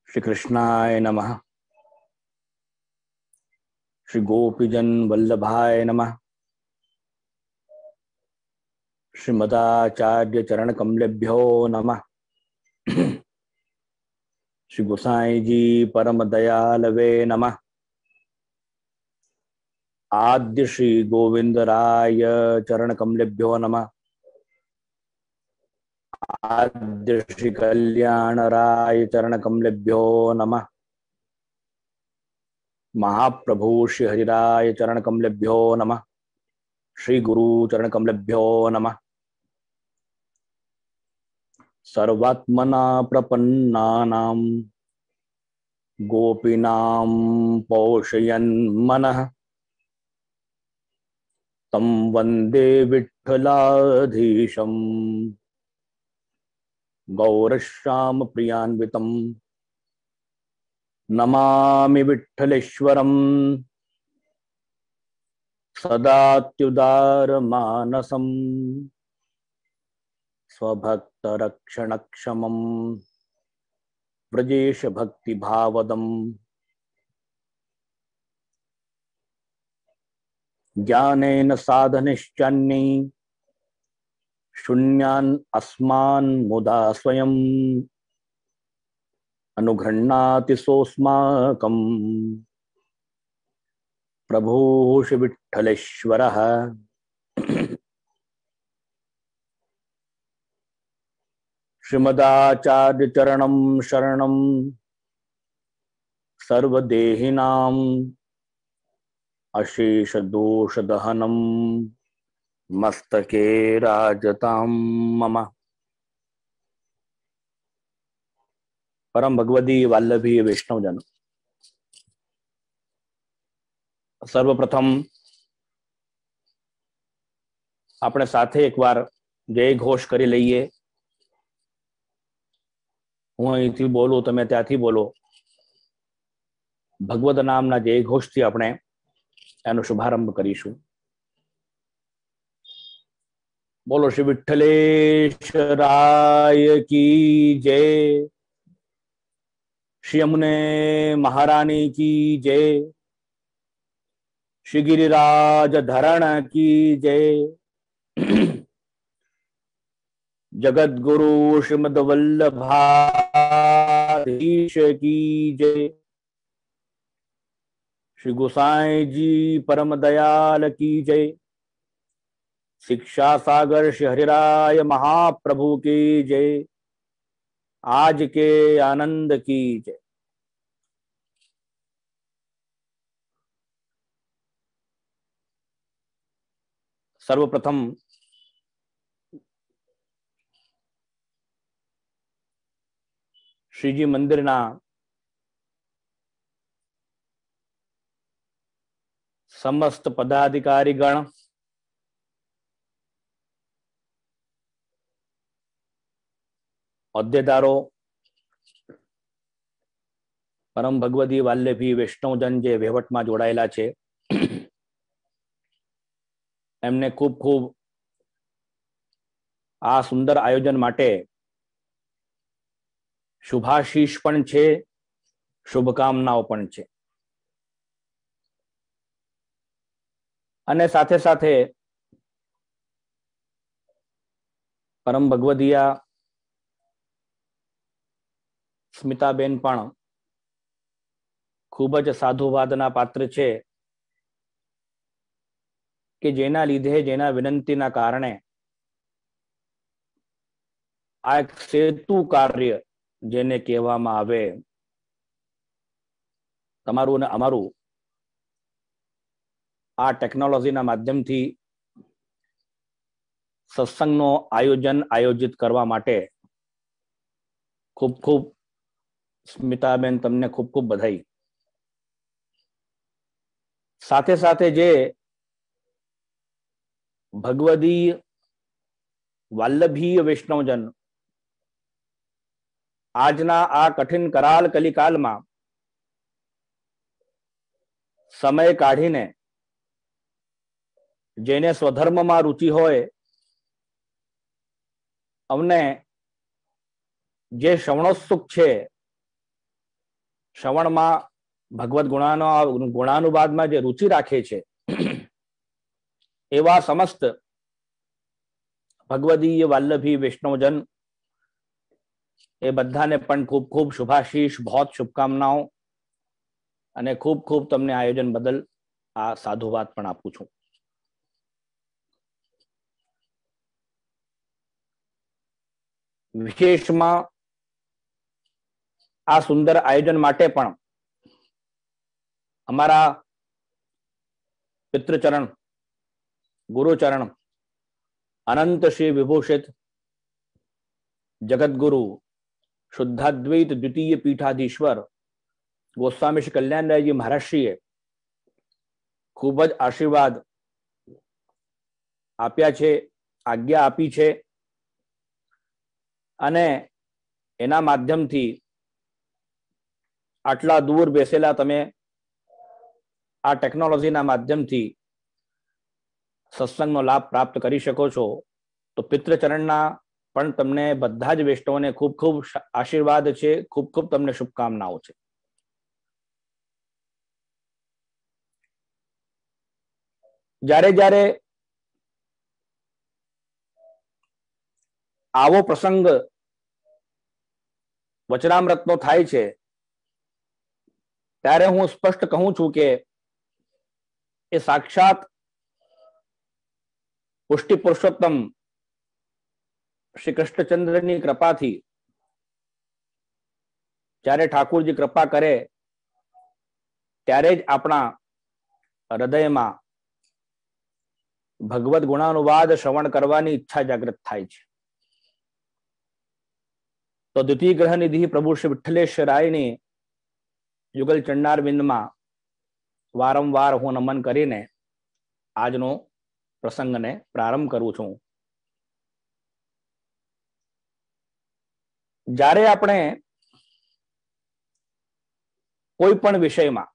श्री कृष्णाय नमः। श्री गोपीजन वल्लभाय नमः। श्रीमदाचार्य चरण कमलेभ्यो नमः। श्री गोसाई जी परम दयालवे नमः। आद्य श्री गोविंद राय चरण कमलेभ्यो नमः। आद्य श्री कल्याण राय चरण कमलेभ्यो नमः। महाप्रभु श्री हरिराय चरण कमलेभ्यो नमः। श्री गुरु चरण कमलेभ्यो नमः। सर्वात्मना प्रपन्नानां गोपीनां पोषयन् मनः तं वन्दे विठ्ठलाधीशं गौरश्याम प्रियान्वितं नमामि विठ्ठलेश्वरं सदात्युदारमानसं स्वभक्तरक्षणक्षमं व्रजेश भक्तिभावदम् ज्ञानेन साधनिश्चन्यै शून्यान् अस्मान् मुदा स्वयं अनुगृह्णाति सोऽस्माकं प्रभुः श्री विठ्ठलेश्वरः। श्रीमदाचार्य चरणं शरणं सर्वदेहिनां अशेष दोष दहनम मस्तके राजताम मम। परम भगवदी वाल्लभी वैष्णवजन, सर्वप्रथम આપણે સાથે એકવાર જય ઘોષ કરી લઈએ। હું અહીંથી બોલું, તમે ત્યાંથી બોલો। ભગવદ નામના જય ઘોષથી આપણે એનો શુભારંભ કરીશું। બોલો શ્રી વિઠ્ઠલેશ્વરાય की जय। श्री यमुने महारानी की जय। श्री गिरिराज धरण की जय। जगत गुरु श्रीमद वल्लभाधीश की जय। श्री गोसाई जी परम दयाल की जय। शिक्षा सागर श्री हरिराय महाप्रभु की जय। आज के आनंद की जय। सर्वप्रथम श्रीजी मंदिरना समस्त पदाधिकारीगण, होद्देदारो, परम भगवदी वाल्लभी वैष्णवजन जे वहीवट में जोड़ायेला छे, एमने खूब खूब आ सुंदर आयोजन माटे शुभाशीष पण छे, शुभकामनाओ पण छे। अने साथे साथे परम भगवदिया स्मिताबेन पण खूब ज साधुवादना पात्र छे कि जेना लीधे, जेना विनंतीना कारणे आ एक सेतु कार्य जेने कहेवामां आवे, तमारुं ने अमारुं आ टेक्नोलॉजीना माध्यमथी सत्संगनो आयोजन आयोजित करवा माटे खूब खूब स्मिताबेन तमने खूब खूब बधाई। साथे साथे जे भगवदी वाल्लभीय वैष्णवजन आजना आ कठिन कराल कलिकाल में समय काढ़ीने जेने स्वधर्म में रुचि होय अमने जे श्रवणोत्सुक छे શ્રવણમાં ભગવદ ગુણાનુવાદમાં જે રુચિ રાખે છે એવા સમસ્ત ભગવદીય વલ્લભી વૈષ્ણવજન એ બધાને પણ ખૂબ ખૂબ શુભાશીષ, બહોત શુભકામનાઓ અને ખૂબ ખૂબ તમને આયોજન બદલ આ સાધુવાદ પણ આપું છું. વિશેષમાં આ સુંદર આયોજન માટે પણ અમારા પિતૃચરણ, ગુરુચરણ, અનંત શ્રી વિભૂષિત જગતગુરુ શુદ્ધાદ્વૈત દ્વિતીય પીઠાધીશ્વર ગોસ્વામી શ્રી કલ્યાણરાયજી મહારાજશ્રીએ ખૂબ જ આશીર્વાદ આપ્યા છે, આજ્ઞા આપી છે અને એના માધ્યમથી આટલા દૂર બેસેલા તમે આ ટેકનોલોજીના માધ્યમથી સત્સંગનો લાભ પ્રાપ્ત કરી શકો છો. તો પિતૃચરણના પણ તમને બધા જ વૈષ્ણવોને ખૂબ ખૂબ આશીર્વાદ છે, ખૂબ ખૂબ તમને શુભકામનાઓ છે. જ્યારે જ્યારે આવો પ્રસંગ વચનામૃતનો થાય છે ત્યારે હું સ્પષ્ટ કહું છું કે એ સાક્ષાત પુષ્ટિ પુરુષોત્તમ શ્રી કૃષ્ણચંદ્રની કૃપાથી જ્યારે ઠાકુરજી કૃપા કરે ત્યારે જ આપણા હૃદયમાં ભગવદ ગુણાનુવાદ શ્રવણ કરવાની ઈચ્છા જાગૃત થાય છે. તો દ્વિતીય ગ્રહ નિધિ પ્રભુ શ્રી વિઠ્ઠલેશ્વરાયની યુગલ ચરણારવિંદમાં વારંવાર હું નમન કરીને આજનો પ્રસંગને પ્રારંભ કરું છું. જ્યારે આપણે કોઈ પણ વિષયમાં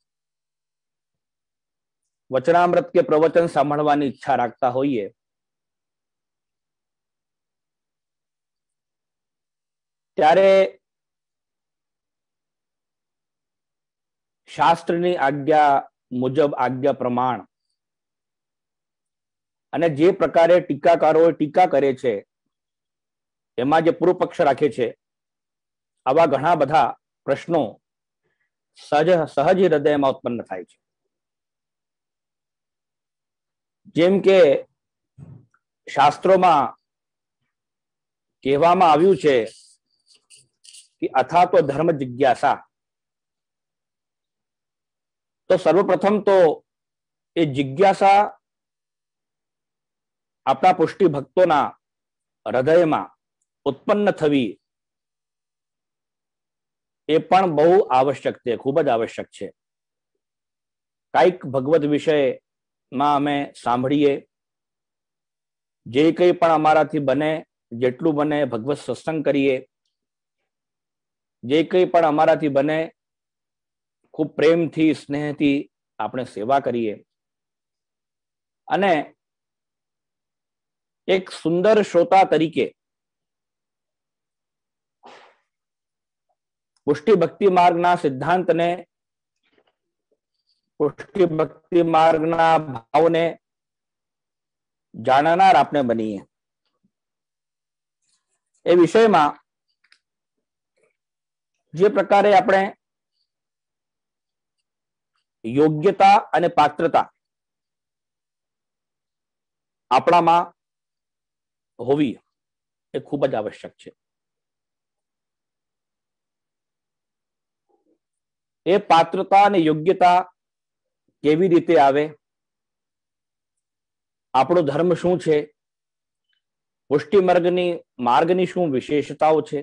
વચનામૃત કે પ્રવચન સાંભળવાની ઈચ્છા રાખતા હોઈએ ત્યારે શાસ્ત્રની આજ્ઞા મુજબ, આજ્ઞા પ્રમાણ અને જે પ્રકારે ટીકાકારો ટીકા કરે છે એમાં જે પૂર્વ પક્ષ રાખે છે આવા ઘણા બધા પ્રશ્નો સહજ હૃદયમાં ઉત્પન્ન થાય છે. જેમ કે શાસ્ત્રોમાં કહેવામાં આવ્યું છે કે અથા તો ધર્મ જિજ્ઞાસા. તો સર્વપ્રથમ તો એ જિજ્ઞાસા આપણા પુષ્ટિ ભક્તોના હૃદયમાં ઉત્પન્ન થવી એ પણ બહુ આવશ્યક છે, ખૂબ જ આવશ્યક છે. કાંઈક ભગવદ વિષયમાં અમે સાંભળીએ, જે કંઈ પણ અમારાથી બને જેટલું બને ભગવત સત્સંગ કરીએ, જે કંઈ પણ અમારાથી બને ખૂબ પ્રેમથી સ્નેહથી આપણે સેવા કરીએ અને એક સુંદર શ્રોતા તરીકે પુષ્ટિ ભક્તિ માર્ગના સિદ્ધાંતને, પુષ્ટિ ભક્તિ માર્ગના ભાવને જાણનાર આપણે બનીએ. એ વિષયમાં જે પ્રકારે આપણે યોગ્યતા અને પાત્રતા આપણામાં હોવી એ ખૂબ જ આવશ્યક છે. એ પાત્રતા અને યોગ્યતા કેવી રીતે આવે, આપણો ધર્મ શું છે, પુષ્ટિ માર્ગની શું વિશેષતાઓ છે,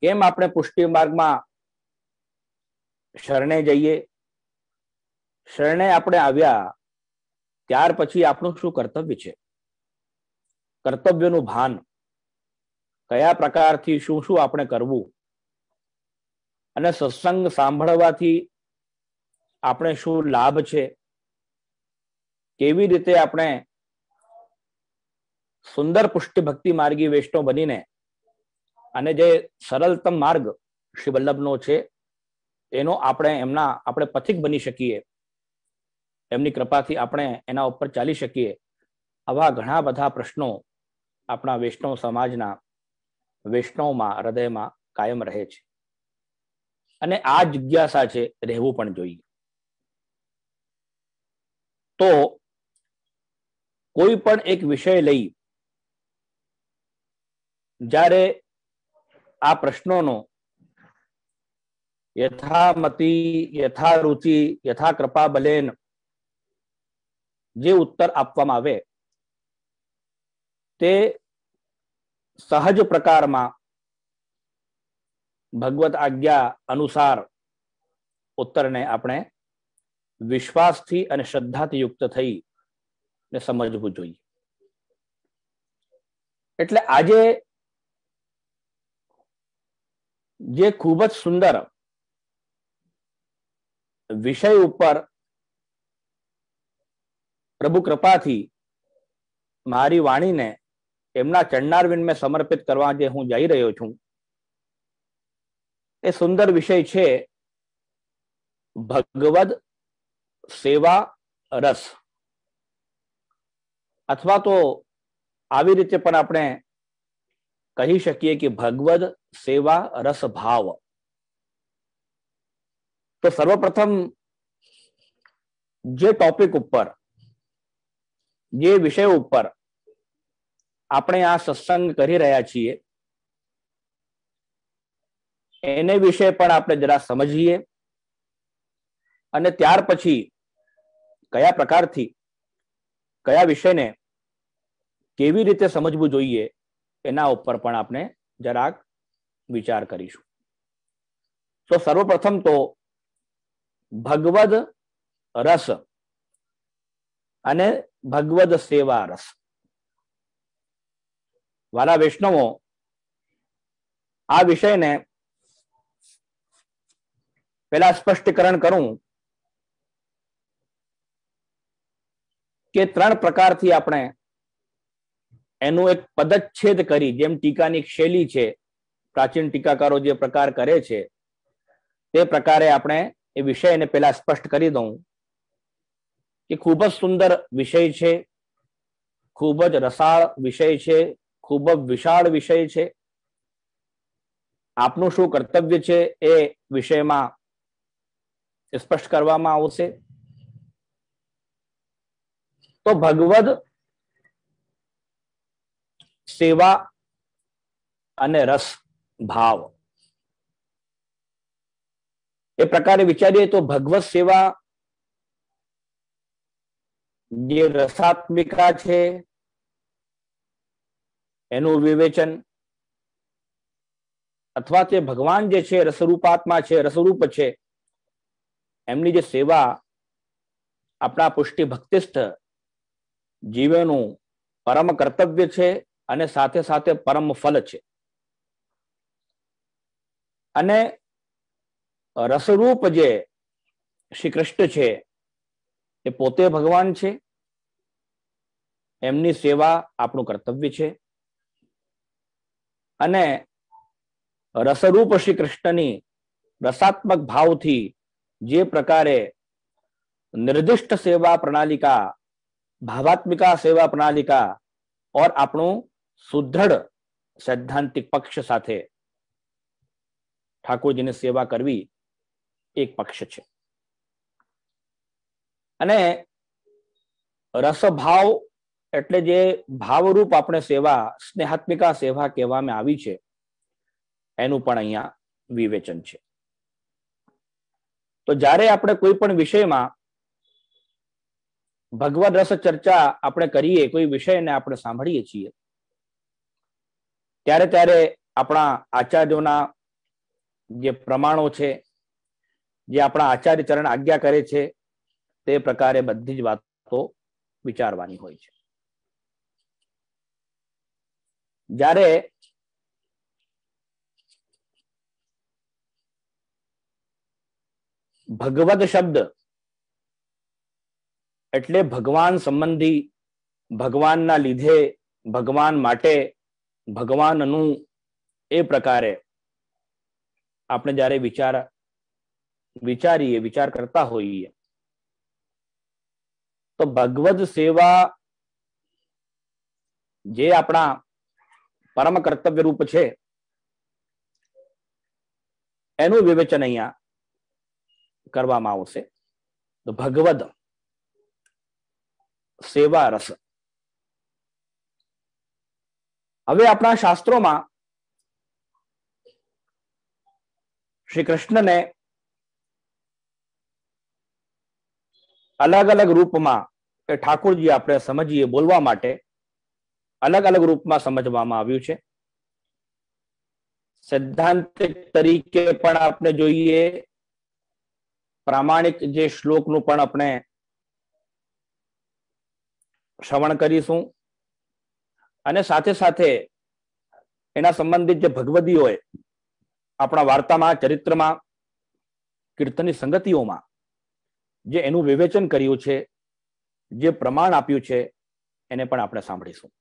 કેમ આપણે પુષ્ટિ માર્ગમાં શરણે જઈએ, શરણે આપણે આવ્યા ત્યાર પછી આપણું શું કર્તવ્ય છે, કર્તવ્યનું ભાન, કયા પ્રકારથી શું શું આપણે કરવું અને સત્સંગ સાંભળવાથી આપણે શું લાભ છે, કેવી રીતે આપણે સુંદર પુષ્ટિ ભક્તિ માર્ગી વૈષ્ણવ બનીને અને જે સરળતમ માર્ગ શ્રી વલ્લભનો છે એનો આપણે પથિક બની શકીએ, એમની કૃપાથી આપણે એના ઉપર ચાલી શકીએ, આવા ઘણા બધા પ્રશ્નો આપણા વૈષ્ણવ સમાજના વૈષ્ણવમાં હૃદયમાં કાયમ રહે છે. અને આ જિજ્ઞાસા છે, રહેવું પણ જોઈએ. તો કોઈ પણ એક વિષય લઈ જ્યારે આ પ્રશ્નોનો યથામતિ, યથા રુચિ, યથા કૃપા બલેન જે ઉત્તર આપવામાં આવે તે સહજ પ્રકારમાં ભગવત આજ્ઞા અનુસાર ઉત્તરને આપણે વિશ્વાસથી અને શ્રદ્ધાથી યુક્ત થઈ ને સમજવું જોઈએ. એટલે આજે જે ખૂબ જ સુંદર વિષય ઉપર પ્રભુ કૃપાથી મારી વાણીને એમના ચરણારવિંદ મેં સમર્પિત કરવા જે હું જઈ રહ્યો છું, એ સુંદર વિષય છે ભગવદ સેવા રસ, અથવા તો આવી રીતે પણ આપણે કહી શકીએ કે ભગવદ સેવા રસ ભાવ. તો સર્વપ્રથમ જે ટોપિક ઉપર, જે વિષય ઉપર આપણે આ સત્સંગ કરી રહ્યા છીએ એને વિશે પણ આપણે જરા સમજીએ, અને ત્યાર પછી કયા પ્રકારથી કયા વિષયને કેવી રીતે સમજવું જોઈએ એના ઉપર પણ આપણે જરાક વિચાર કરીશું. તો સર્વપ્રથમ તો ભગવદ રસ અને ભગવદ સેવા રસ. વાલા વૈષ્ણવો, આ વિષયને પેલા સ્પષ્ટીકરણ કરું કે 3 પ્રકારથી આપણે એનું એક પદચ્છેદ કરી, જેમ ટીકાની શૈલી છે, પ્રાચીન ટીકાકારો જે પ્રકાર કરે છે તે પ્રકારે આપણે એ વિષયને પેલા સ્પષ્ટ કરી દઉં કે ખૂબ જ સુંદર વિષય છે, ખૂબ જ રસાળ વિષય છે, ખૂબ જ વિશાળ વિષય છે. આપનું શું કર્તવ્ય છે એ વિષયમાં સ્પષ્ટ કરવામાં આવશે. તો ભગવદ સેવા અને રસ ભાવ એ પ્રકારે વિચારીએ તો ભગવત સેવા જે રસાત્મિકા છે એનું વિવેચન, અથવા તે ભગવાન જે છે રસરૂપાત્મા છે, રસરૂપ છે, એમની જે સેવા આપણા પુષ્ટિ ભક્તિસ્થ જીવનનું પરમ કર્તવ્ય છે અને સાથે સાથે પરમ ફલ છે. અને રસરૂપ જે શ્રી કૃષ્ણ છે એ પોતે ભગવાન છે, એમની સેવા આપણું કર્તવ્ય છે. અને રસરૂપ શ્રી કૃષ્ણની રસાત્મક ભાવથી જે પ્રકારે निर्दिष्ट सेवा प्रणालिका, भावात्मिका सेवा प्रणालिका और આપણું સુદ્રઢ સૈદ્ધાંતિક પક્ષ સાથે ઠાકોરજીની સેવા કરવી એક પક્ષ છે. અને રસભાવ એટલે જે ભાવરૂપ આપણે સેવા, સ્નેહાત્મિકા સેવા કહેવામાં આવી છે, એનું પણ અહીંયા વિવેચન છે. તો જ્યારે આપણે કોઈ પણ વિષયમાં ભગવદ રસ ચર્ચા આપણે કરીએ, કોઈ વિષયને આપણે સાંભળીએ છીએ, ત્યારે ત્યારે આપણા આચાર્યોના જે પ્રમાણો છે, જે આપણા આચાર્ય ચરણ આજ્ઞા કરે છે, તે પ્રકારે બધી જ વાતો વિચારવાની હોય છે. જ્યારે ભગવદ શબ્દ એટલે ભગવાન સંબંધી, ભગવાનના લીધે, ભગવાન માટે, ભગવાનનું, એ પ્રકારે આપણે જ્યારે વિચાર વિચારીએ, વિચાર કરતા હોઈએ તો ભગવદ સેવા જે આપણા પરમ કર્તવ્ય રૂપ છે એનું વિવેચન અહીંયા કરવામાં આવશે. તો ભગવદ સેવા રસ. હવે આપણા શાસ્ત્રોમાં શ્રી કૃષ્ણને અલગ અલગ રૂપમાં એ ઠાકોરજી આપણે સમજીએ બોલવા માટે અલગ અલગ રૂપમાં સમજવામાં આવ્યું છે. સૈદ્ધાંતિક તરીકે પણ આપણે જોઈએ, પ્રામાણિક જે શ્લોકનું પણ આપણે શ્રવણ કરીશું અને સાથે સાથે એના સંબંધિત જે ભગવદીઓએ આપણા વાર્તામાં, ચરિત્રમાં, કીર્તનની સંગતિઓમાં જે એનું વિવેચન કર્યું છે, જે પ્રમાણ આપ્યું છે, એને પણ આપણે સાંભળીશું.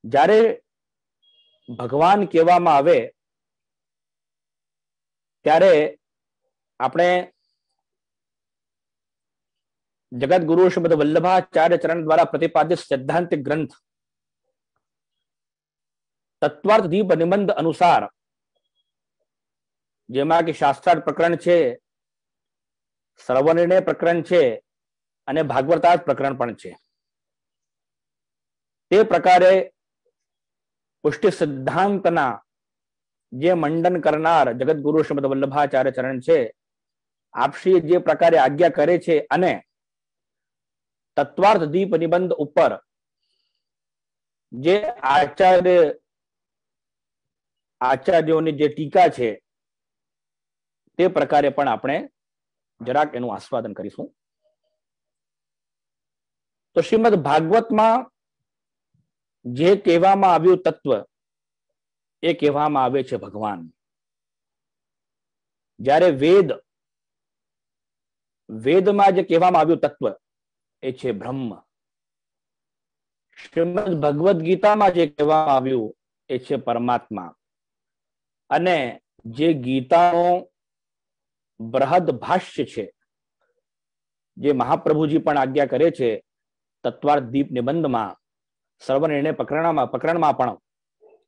જ્યારે ભગવાન કહેવામાં આવે ત્યારે આપણે જગત ગુરુ શ્રીમદ વલ્લભાચાર્ય ચરણ દ્વારા પ્રતિપાદિત સૈદ્ધાંતિક ગ્રંથ તત્વાર્થ દીપ નિબંધ અનુસાર, જેમાં કે શાસ્ત્રાર્થ પ્રકરણ છે, સર્વનિર્ણય પ્રકરણ છે અને ભાગવતાર્થ પ્રકરણ પણ છે, તે પ્રકારે પુષ્ટિ સિદ્ધાંતના જે મંડન કરનાર જગત ગુરુ શ્રીમદ વલ્લભાચાર્ય ચરણ છે, આપશ્રી જે પ્રકારે આજ્ઞા કરે છે અને તત્વાર્થ દીપ નિબંધ ઉપર જે આચાર્યોની જે ટીકા છે તે પ્રકારે પણ આપણે જરાક એનું આસ્વાદન કરીશું. તો શ્રીમદ ભાગવતમાં જે કહેવામાં આવ્યું તત્વ એ કહેવામાં આવે છે ભગવાન. જ્યારે વેદમાં જે કહેવામાં આવ્યું તત્વ એ છે બ્રહ્મ. શ્રીમદ ભગવદ ગીતામાં જે કહેવામાં આવ્યું એ છે પરમાત્મા. અને જે ગીતાનો બૃહદ ભાષ્ય છે, જે મહાપ્રભુજી પણ આજ્ઞા કરે છે તત્વાર્થ દીપ નિબંધમાં, સર્વનિર્ણય પ્રકરણમાં પણ,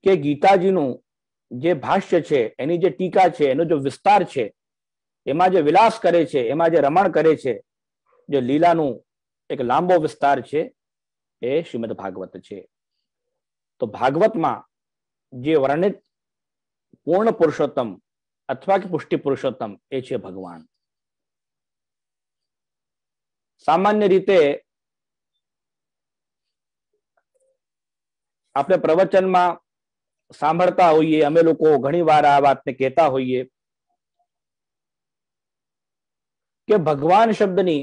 કે ગીતાજીનું જે ભાષ્ય છે, એની જે ટીકા છે, એનો જો વિસ્તાર છે, એમાં જે વિલાસ કરે છે, એમાં જે રમણ કરે છે, જે લીલાનું એક લાંબો વિસ્તાર છે, એ શ્રીમદ ભાગવત છે. તો ભાગવતમાં જે વર્ણિત પૂર્ણ પુરુષોત્તમ અથવા કે પુષ્ટિ પુરુષોત્તમ એ છે ભગવાન. સામાન્ય રીતે આપણે પ્રવચનમાં સાંભળતા હોઈએ, અમે લોકો ઘણી વાર આ વાતને કહેતા હોઈએ કે ભગવાન શબ્દની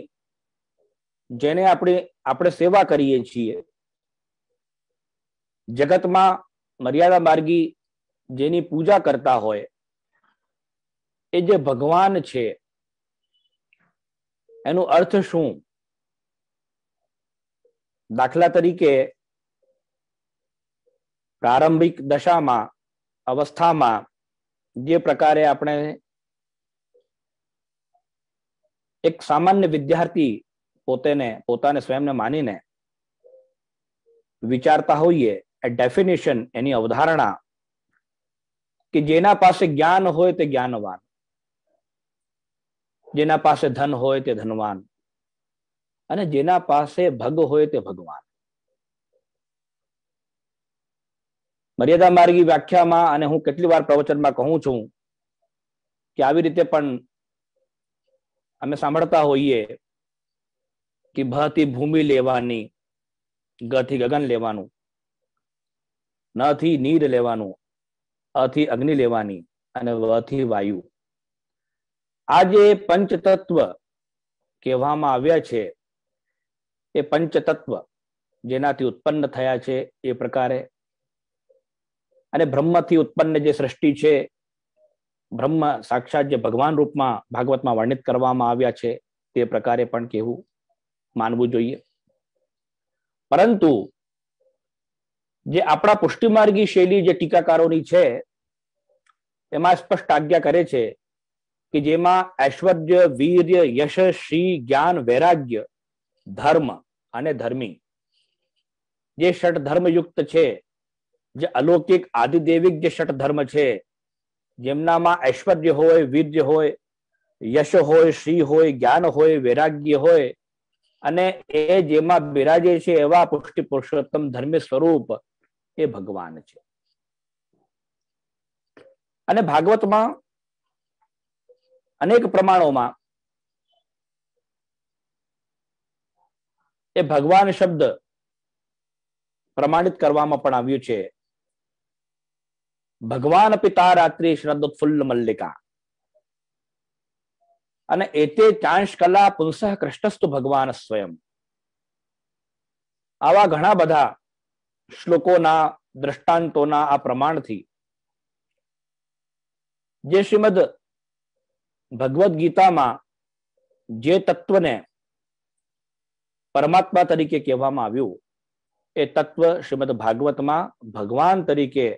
જેને આપણે સેવા કરીએ છીએ, જગતમાં મર્યાદા માર્ગી જેની પૂજા કરતા હોય, એ જે ભગવાન છે એનો અર્થ શું? દાખલા તરીકે પ્રારંભિક દશામાં, અવસ્થામાં જે પ્રકારે આપણે એક સામાન્ય વિદ્યાર્થી પોતાને સ્વયંને માનીને વિચારતા હોઈએ, એ ડેફિનેશન, એની અવધારણા કે જેના પાસે જ્ઞાન હોય તે જ્ઞાનવાન, જેના પાસે ધન હોય તે ધનવાન, અને જેના પાસે ભગ હોય તે ભગવાન. મર્યાદા માર્ગી વ્યાખ્યામાં અને હું કેટલી વાર પ્રવચનમાં કહું છું કે આવી રીતે પણ અમે સાંભળતા હોઈએ કે ભ થી ભૂમિ લેવાની, ગ થી ગગન લેવાનું, ન થી નીર લેવાનું, અ થી અગ્નિ લેવાની અને વ થી વાયુ. આ જે પંચતત્વ કહેવામાં આવ્યા છે, એ પંચતત્વ જેનાથી ઉત્પન્ન થયા છે એ પ્રકારે, અને બ્રહ્મથી ઉત્પન્ન જે સૃષ્ટિ છે, બ્રહ્મ સાક્ષાત જે ભગવાન રૂપમાં ભાગવતમાં વર્ણિત કરવામાં આવ્યા છે તે પ્રકારે પણ કહેવું, માનવું જોઈએ. પરંતુ જે આપણા પુષ્ટિમાર્ગી શૈલી જે ટીકાકારોની છે, એમાં સ્પષ્ટ આજ્ઞા કરે છે કે જેમાં ઐશ્વર્ય, વીર્ય, યશ, શ્રી, જ્ઞાન, વૈરાગ્ય, ધર્મ અને ધર્મી જે ષટ ધર્મ યુક્ત છે, જે અલૌકિક આદિદેવિક જે ષટ ધર્મ છે, જેમનામાં ઐશ્વર્ય હોય, વીર્ય હોય, યશ હોય, શ્રી હોય, જ્ઞાન હોય, વૈરાગ્ય હોય અને એ જેમાં બિરાજે છે એવા પુષ્ટિ પુરુષોત્તમ ધર્મી સ્વરૂપ એ ભગવાન છે. અને ભાગવતમાં અનેક પ્રમાણોમાં એ ભગવાન શબ્દ પ્રમાણિત કરવામાં પણ આવ્યું છે. ભગવાન પિતા રાત્રિ શ્રદ્ધોત્ફુલ્લ મલ્લિકા અને એતે ચાંશ કલા પુંસઃ કૃષ્ણસ્તુ ભગવાન સ્વયં. આવા ઘણા બધા શ્લોકોના, દ્રષ્ટાંતોના આ પ્રમાણથી જે શ્રીમદ ભગવદ ગીતામાં જે તત્વને પરમાત્મા તરીકે કહેવામાં આવ્યું એ તત્વ શ્રીમદ ભાગવતમાં ભગવાન તરીકે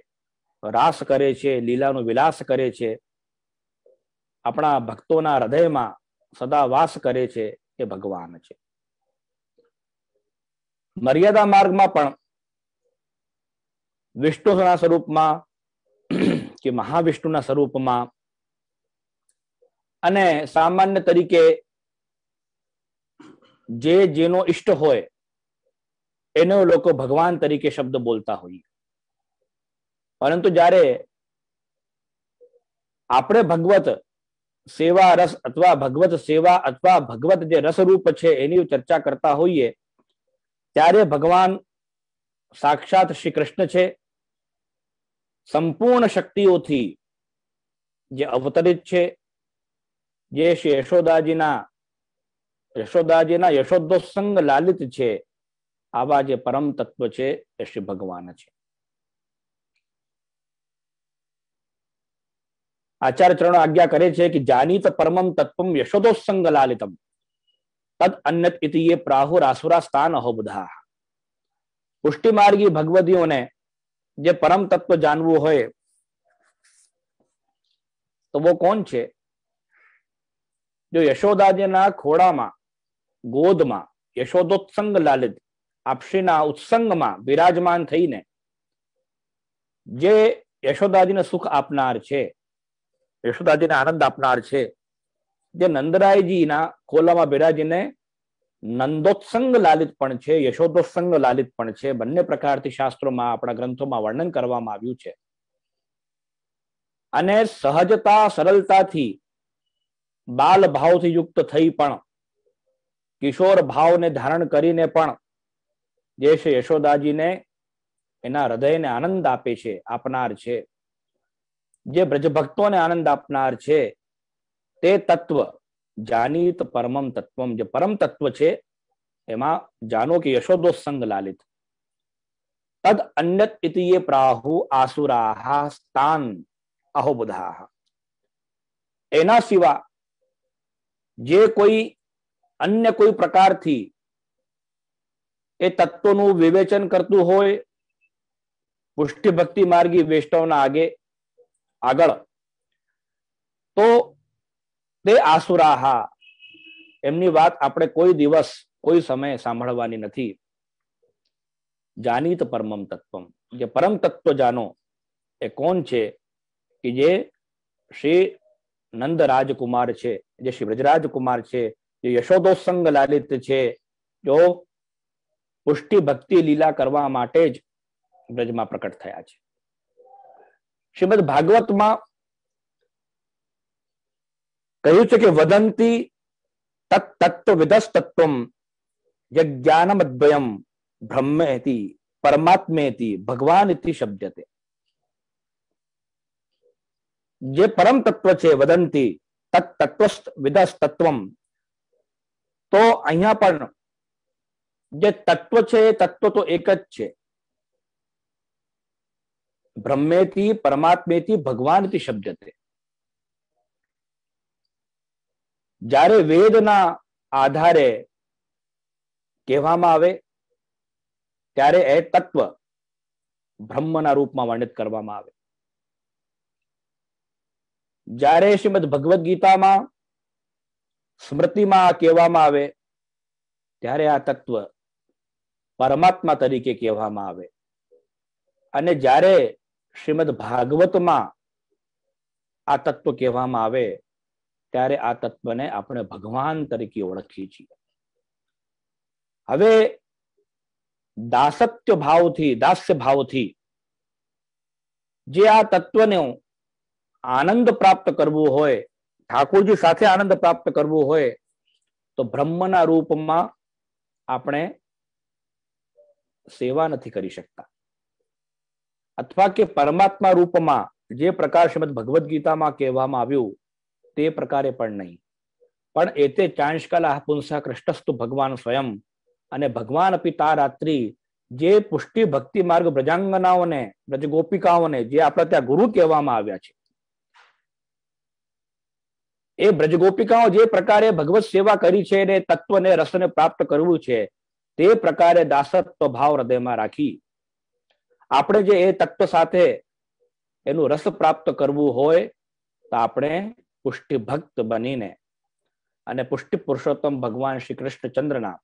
રાસ કરે છે, લીલાનો વિલાસ કરે છે, આપણા ભક્તોના હૃદયમાં સદા વાસ કરે છે એ ભગવાન છે. મર્યાદા માર્ગમાં પણ વિષ્ણુના સ્વરૂપમાં કે મહાવિષ્ણુના સ્વરૂપમાં અને સામાન્ય તરીકે જે જેનો ઈષ્ટ હોય એનો લોકો ભગવાન તરીકે શબ્દ બોલતા હોઈએ. પરંતુ જ્યારે આપણે ભગવત સેવા રસ અથવા ભગવત સેવા અથવા ભગવત જે રસરૂપ છે એની ચર્ચા કરતા હોઈએ ત્યારે ભગવાન સાક્ષાત શ્રી કૃષ્ણ છે. સંપૂર્ણ શક્તિઓથી જે અવતરિત છે, જે શ્રી યશોદાજીના યશોદોત્સંગ લાલિત છે, આવા જે પરમ તત્વ છે એ શ્રી ભગવાન છે. આચાર્ય ચરણો આજ્ઞા કરે છે કે જાનીત પરમમ તત્વમ યશોદોત્સંગ લાલિતમ તદ અન્યત ઇતિ યે પ્રાહુર આસુરા સ્થાન અહો બુધા. પુષ્ટિમાર્ગી ભગવદીઓને જે પરમ તત્વ જાણવું હોય તો वो કોણ છે? જો યશોદાજીના ખોડામાં, ગોદમાં યશોદોત્સંગ લાલિત આપશ્રીના ઉત્સંગમાં બિરાજમાન થઈને જે યશોદાજીને સુખ આપનાર છે, યશોદાજીને આનંદ આપનાર છે, જે નંદરાયજીના ખોલામાં બિરાજીને નંદોત્સંગ લાલિત પણ છે, યશોદોત્સંગ લાલિત પણ છે. બંને પ્રકારથી શાસ્ત્રોમાં, આપણા ગ્રંથોમાં વર્ણન કરવામાં આવ્યું છે. અને સહજતા, સરળતાથી બાલ ભાવથી યુક્ત થઈ પણ કિશોર ભાવને ધારણ કરીને પણ જે છે યશોદાજીને એના હૃદયને આનંદ આપે છે, આપનાર છે. જે બ્રજભક્તોને આનંદ આપનાર છે તે તત્વ જાનીત પરમમ તત્વમ, જે પરમ તત્વ છે એમાં જાનો કે યશોદોત્સંગ લાલિત તદ અન્યત ઇતિ યે પ્રાહુ આસુરાહ સ્થાન અહોબુધાહ. એના સિવા જે કોઈ અન્ય કોઈ પ્રકારથી એ તત્વનું વિવેચન કરતું હોય પુષ્ટિ ભક્તિ માર્ગી વૈષ્ણવના આગળ તો તે આસુરાહા, એમની વાત આપણે કોઈ દિવસ કોઈ સમય સાંભળવાની નથી. જાનીત પરમમ તત્વમ, જે પરમ તત્વ જાનો એ કોણ છે? કે જે શ્રી નંદ રાજકુમાર છે, જે શ્રી બ્રજરાજકુમાર છે, જે યશોદોત્સંગ લાલિત છે, જો પુષ્ટિ ભક્તિ લીલા કરવા માટે જ બ્રજમાં પ્રકટ થયા છે. શ્રીમદ ભાગવતમાં કહ્યું છે કે વદંતી તત્વ વિદસ્તત્વમ જ્ઞાનમ અદ્વયમ બ્રહ્મેતિ પરમાત્મેતિ ભગવાન ઇતિ શબ્દતે. જે પરમ તત્વ છે વદંતી તત્વ વિદસ્તત્વમ, તો અહીંયા પણ જે તત્વ છે એ તત્વ તો એક જ છે. બ્રહ્મેતિ પરમાત્મેતિ ભગવાન ઇતિ શબ્દતે. જ્યારે વેદના આધારે કહેવામાં આવે ત્યારે એ તત્વ બ્રહ્મના રૂપમાં વર્ણિત કરવામાં આવે. જ્યારે શ્રીમદ ભગવદ્ ગીતામાં સ્મૃતિમાં કહેવામાં આવે ત્યારે આ તત્વ પરમાત્મા તરીકે કહેવામાં આવે, અને જ્યારે શ્રીમદ ભાગવતમાં આ તત્વ કહેવામાં આવે ત્યારે આ તત્વને આપણે ભગવાન તરીકે ઓળખીએ છીએ. હવે દાસત્ય ભાવથી, દાસ્ય ભાવથી જે આ તત્વને આનંદ પ્રાપ્ત કરવું હોય, ઠાકોરજી સાથે આનંદ પ્રાપ્ત કરવું હોય, તો બ્રહ્મના રૂપમાં આપણે સેવા નથી કરી શકતા, અથવા કે પરમાત્મા રૂપમાં જે પ્રકાર શ્રીમદ ભગવદ્ ગીતામાં કહેવામાં આવ્યું તે પ્રકારે પણ નહીં. પણ એતે ચાંશકાલા પુંસા કૃષ્ણસ્તુ ભગવાન સ્વયં, અને ભગવાન પિતા રાત્રિ જે પુષ્ટિ ભક્તિ માર્ગ બ્રજાંગનાઓને, બ્રજ ગોપિકાઓને જે આપણે ત્યાં ગુરુ કહેવામાં આવ્યા છે, એ બ્રજ ગોપિકાઓ જે પ્રકારે ભગવત સેવા કરી છે અને તત્વને રસને પ્રાપ્ત કરવું છે, તે પ્રકારે દાસત્વ ભાવ હૃદયમાં રાખી આપણે જે એ તત્વ સાથે એનું રસ પ્રાપ્ત કરવું હોય તો આપણે પુષ્ટિ ભક્ત બનીને અને પુષ્ટિ પુરુષોત્તમ ભગવાન શ્રી કૃષ્ણચંદ્રના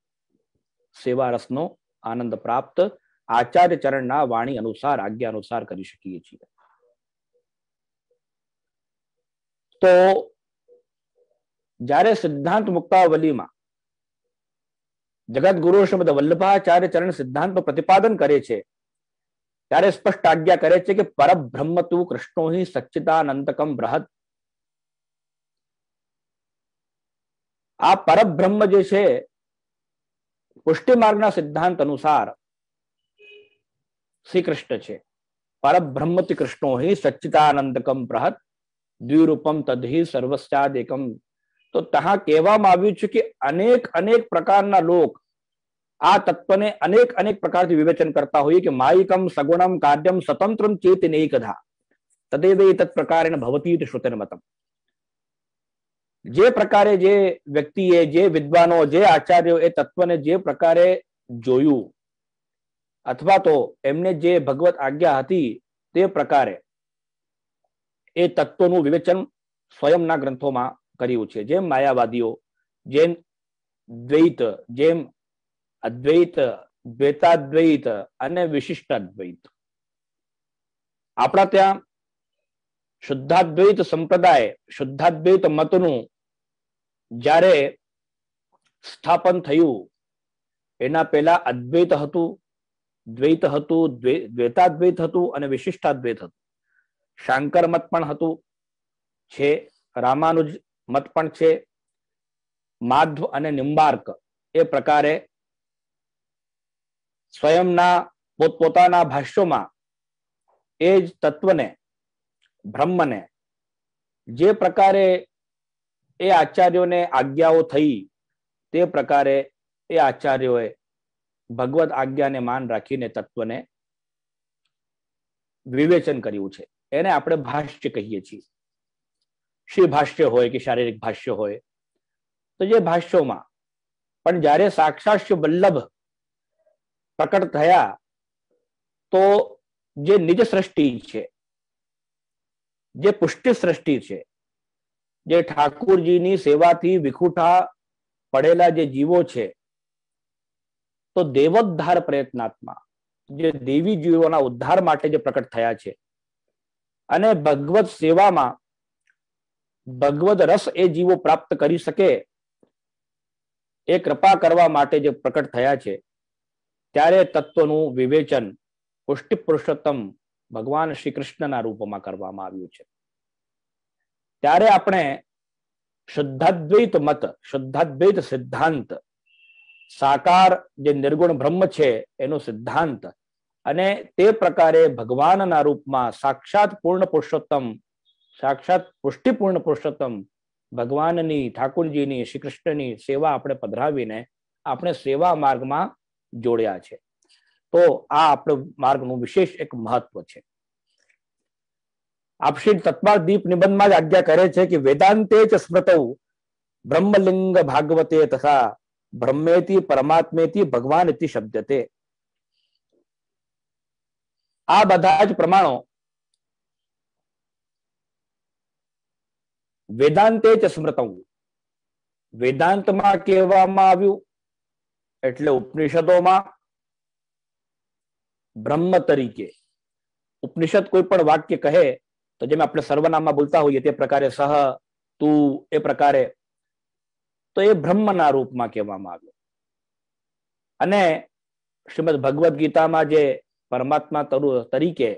સેવા રસનો આનંદ પ્રાપ્ત આચાર્ય ચરણના વાણી અનુસાર, આજ્ઞા અનુસાર કરી શકીએ છીએ. તો જ્યારે સિદ્ધાંત મુક્તાવલીમાં જગત ગુરુ શ્રીમદ વલ્લભાચાર્ય ચરણ સિદ્ધાંતનું પ્રતિપાદન કરે છે ત્યારે સ્પષ્ટ આજ્ઞા કરે છે કે પરબ્રહ્મ તું કૃષ્ણો હિ સચ્ચિદાનંતકમ બૃહદ. આ પરબ્રહ્મ જે છે પુષ્ટિ માર્ગના સિદ્ધાંત અનુસાર શ્રી કૃષ્ણ છે. પરબ્રહ્મતિ કૃષ્ણો હિ સચ્ચિદાનંતકમ બૃહદ દ્વિરૂપમ તદ્હિ સર્વસ્યાદેકમ. તો ત્યાં કહેવામાં આવ્યું છે કે અનેક અનેક પ્રકારના લોક આ તત્વને અનેક અનેક પ્રકારથી વિવેચન કરતા હોઈએ કે માયિકમ સગુણમ કાર્યમ સ્વતંત્રમ ચેતનેકધા તદેવ તત્ પ્રકારેણ ભવતી શ્રુતેન મતમ. જે પ્રકારે જે વ્યક્તિએ, જે વિદ્વાનો, જે આચાર્યો એ તત્વને જે પ્રકારે જોયું અથવા તો એમને જે ભગવત આજ્ઞા હતી તે પ્રકારે એ તત્વનું વિવેચન સ્વયંના ગ્રંથોમાં કર્યું છે. જેમ માયાવાદીઓ, જેમ દ્વૈત, જેમ અદ્વૈત, દ્વૈતાદ્વૈત અને વિશિષ્ટાદ્વૈત. આપણા ત્યાં શુદ્ધાદ્વૈત સંપ્રદાય, શુદ્ધાદ્વૈત મતનું જ્યારે સ્થાપન થયું એના પહેલા અદ્વૈત હતું, દ્વૈત હતું, દ્વૈતાદ્વૈત હતું અને વિશિષ્ટાદ્વૈત હતું. શાંકર મત પણ હતું છે, રામાનુજ મત પણ છે, માધવ અને નિંબાર્ક એ પ્રકારે સ્વયંના પોતપોતાના ભાષ્યોમાં એ જ તત્વને, બ્રહ્મને જે પ્રકારે એ આચાર્યોને આજ્ઞાઓ થઈ તે પ્રકારે એ આચાર્યોએ ભગવત આજ્ઞાને માન રાખીને તત્વને વિવેચન કર્યું છે. એને આપણે ભાષ્ય કહીએ છીએ. શ્રી ભાષ્ય હોય કે શારીરિક ભાષ્ય હોય, તો જે ભાષ્યોમાં પણ જ્યારે સાક્ષાત શ્રી વલ્લભ પ્રકટ થયા તો જે નિજ સૃષ્ટિ છે, જે પુષ્ટિ સૃષ્ટિ છે, જે ઠાકોરજીની સેવાથી વિખૂટા પડેલા જે જીવો છે, તો દેવોદ્ધાર પ્રયત્નાત્મા જે દેવી જીવોના ઉદ્ધાર માટે જે પ્રકટ થયા છે અને ભગવત સેવામાં ભગવદ રસ એ જીવો પ્રાપ્ત કરી શકે એ કૃપા કરવા માટે જે પ્રકટ થયા છે, ત્યારે તત્વનું વિવેચન પુષ્ટિ પુરુષોત્તમ ભગવાન શ્રી કૃષ્ણના રૂપમાં કરવામાં આવ્યું છે. ત્યારે આપણે શુદ્ધાદ્વૈત મત, શુદ્ધાદ્વૈત સિદ્ધાંત, સાકાર જે નિર્ગુણ બ્રહ્મ છે એનો સિદ્ધાંત અને તે પ્રકારે ભગવાનના રૂપમાં સાક્ષાત પૂર્ણ પુરુષોત્તમ, સાક્ષાત પુષ્ટિપૂર્ણ પુરુષોત્તમ ભગવાનની, ઠાકોરજીની, શ્રી કૃષ્ણની સેવા આપણે પધરાવીને આપણે સેવા માર્ગમાં જોડ્યા છે. તો આ આપણો માર્ગનું વિશેષ એક મહત્વ છે. આપશ્રી તત્વાદીપ નિબંધમાં જ આજ્ઞા કરે છે કે વેદાંતે ચ સ્મૃતૌ બ્રહ્મલિંગ ભાગવતે તથા બ્રહ્મેતિ પરમાત્મેતિ ભગવાન ઇતિ શબ્દતે. આ બધા જ પ્રમાણો વેદાંતે ચ સ્મૃતં, વેદાંતમાં કહેવામાં આવ્યું એટલે ઉપનિષદોમાં બ્રહ્મ તરીકે. ઉપનિષદ કોઈ પણ વાક્ય કહે તો જેમ આપણે સર્વનામમાં બોલતા હોઈએ તે પ્રકારે સહ, તું, એ પ્રકારે, તો એ બ્રહ્મના રૂપમાં કહેવામાં આવ્યું. અને શ્રીમદ ભગવદ્ ગીતામાં જે પરમાત્મા તરીકે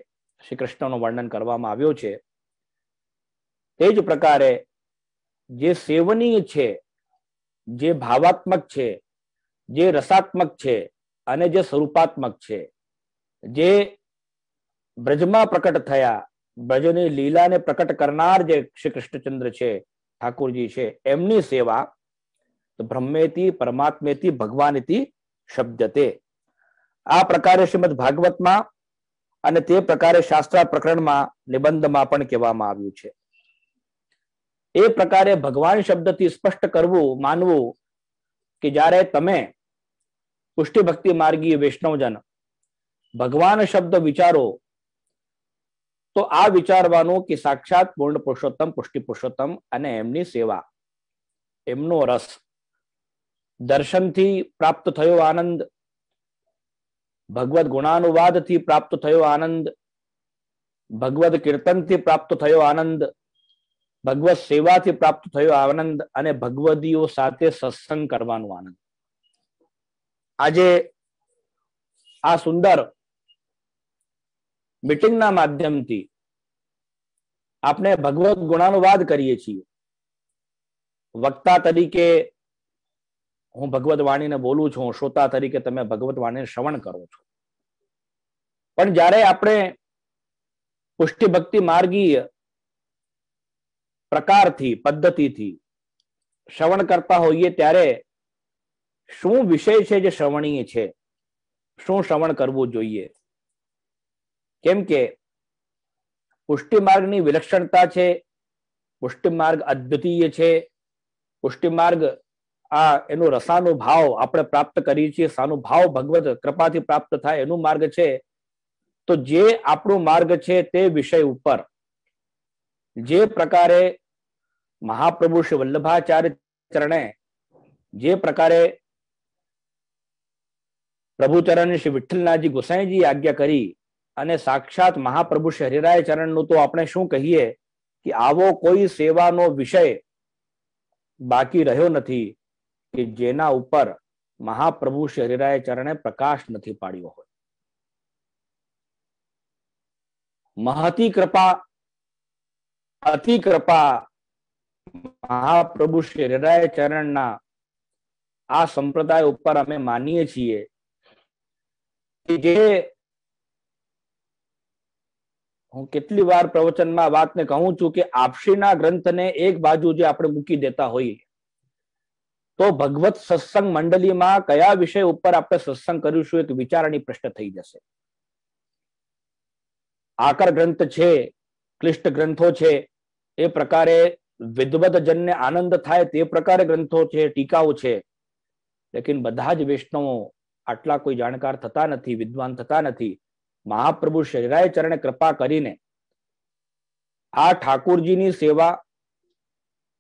શ્રી કૃષ્ણનું વર્ણન કરવામાં આવ્યું છે, તે જ પ્રકારે જે સેવનીય છે, જે ભાવાત્મક છે, જે રસાત્મક છે અને જે સ્વરૂપાત્મક છે, જે બ્રજમાં પ્રકટ થયા, બ્રજની લીલાને પ્રકટ કરનાર જે શ્રી કૃષ્ણચંદ્ર છે, ઠાકોરજી છે, એમની સેવા બ્રહ્મેતિ પરમાત્મેતિ ભગવાનેતિ શબ્દતે. આ પ્રકારે શ્રીમદ ભાગવતમાં અને તે પ્રકારે શાસ્ત્ર પ્રકરણમાં નિબંધમાં પણ કહેવામાં આવ્યું છે. એ પ્રકારે ભગવાન શબ્દથી સ્પષ્ટ કરવું, માનવું કે જ્યારે તમે પુષ્ટિ ભક્તિ માર્ગી વૈષ્ણવજન ભગવાન શબ્દ વિચારો તો આ વિચારવાનું કે સાક્ષાત પૂર્ણ પુરુષોત્તમ, પુષ્ટિ પુરુષોત્તમ અને એમની સેવા, એમનો રસ, દર્શનથી પ્રાપ્ત થયો આનંદ, ભગવદ ગુણાનુવાદથી પ્રાપ્ત થયો આનંદ, ભગવદ કીર્તનથી પ્રાપ્ત થયો આનંદ, ભગવત સેવાથી પ્રાપ્ત થયો આનંદ અને ભગવદીઓ સાથે સત્સંગ કરવાનો આનંદ. આજે આ સુંદર મીટિંગના માધ્યમથી આપણે ભગવત ગુણાનુવાદ કરીએ છીએ. વક્તા તરીકે હું ભગવત વાણીને બોલું છું, શ્રોતા તરીકે તમે ભગવત વાણીને શ્રવણ કરો છો. પણ જ્યારે આપણે પુષ્ટિ ભક્તિ માર્ગીય પ્રકારથી, પદ્ધતિથી શ્રવણ કરતા હોઈએ ત્યારે શું વિષય છે જે શ્રવણીય છે, શું શ્રવણ કરવું જોઈએ? કેમ કે પુષ્ટિ માર્ગની વિલક્ષણતા છે, પુષ્ટિ માર્ગ અદ્વિતીય છે, પુષ્ટિ માર્ગ આ એનો રસાનુભાવ આપણે પ્રાપ્ત કરીએ છીએ, સાનુભાવ ભગવત કૃપાથી પ્રાપ્ત થાય એનું માર્ગ છે. તો જે આપણો માર્ગ છે તે વિષય ઉપર જે પ્રકારે મહાપ્રભુ શ્રી વલ્લભાચાર્ય ચરણે જે પ્રકારે પ્રભુચરણ શ્રી વિઠ્ઠલનાથજી ગોસાઈજી આજ્ઞા કરી અને સાક્ષાત મહાપ્રભુ શ્રી હરિરાય ચરણનું તો આપણે શું કહીએ કે આવો કોઈ સેવાનો વિષય બાકી રહ્યો નથી કે જેના ઉપર મહાપ્રભુ શ્રી હરિરાય ચરણે પ્રકાશ નથી પાડ્યો હોય. મહતી કૃપા, અતિ કૃપા મહાપ્રભુ શ્રી હરિરાય ચરણના આ સંપ્રદાય ઉપર અમે માનીએ છીએ કે જે હું કેટલી વાર પ્રવચનમાં વાતને કહું છું કે આપશીના ગ્રંથને એક બાજુ જે આપણે મૂકી દેતા હોઈએ તો ભગવત સત્સંગ મંડળીમાં કયા વિષય ઉપર આપણે સત્સંગ કરીશું એક વિચારણી પ્રશ્ન થઈ જશે. આકર ગ્રંથ છે, ક્લિષ્ટ ગ્રંથો છે, એ પ્રકારે વિદ્વદ જનને આનંદ થાય તે પ્રકારે ગ્રંથો છે, ટીકાઓ છે. લેકિન બધા જ વૈષ્ણવો આટલા કોઈ જાણકાર થતા નથી, વિદ્વાન થતા નથી. મહાપ્રભુ શ્રી હરિરાય ચરણે કૃપા કરીને આ ઠાકોરજીની સેવા,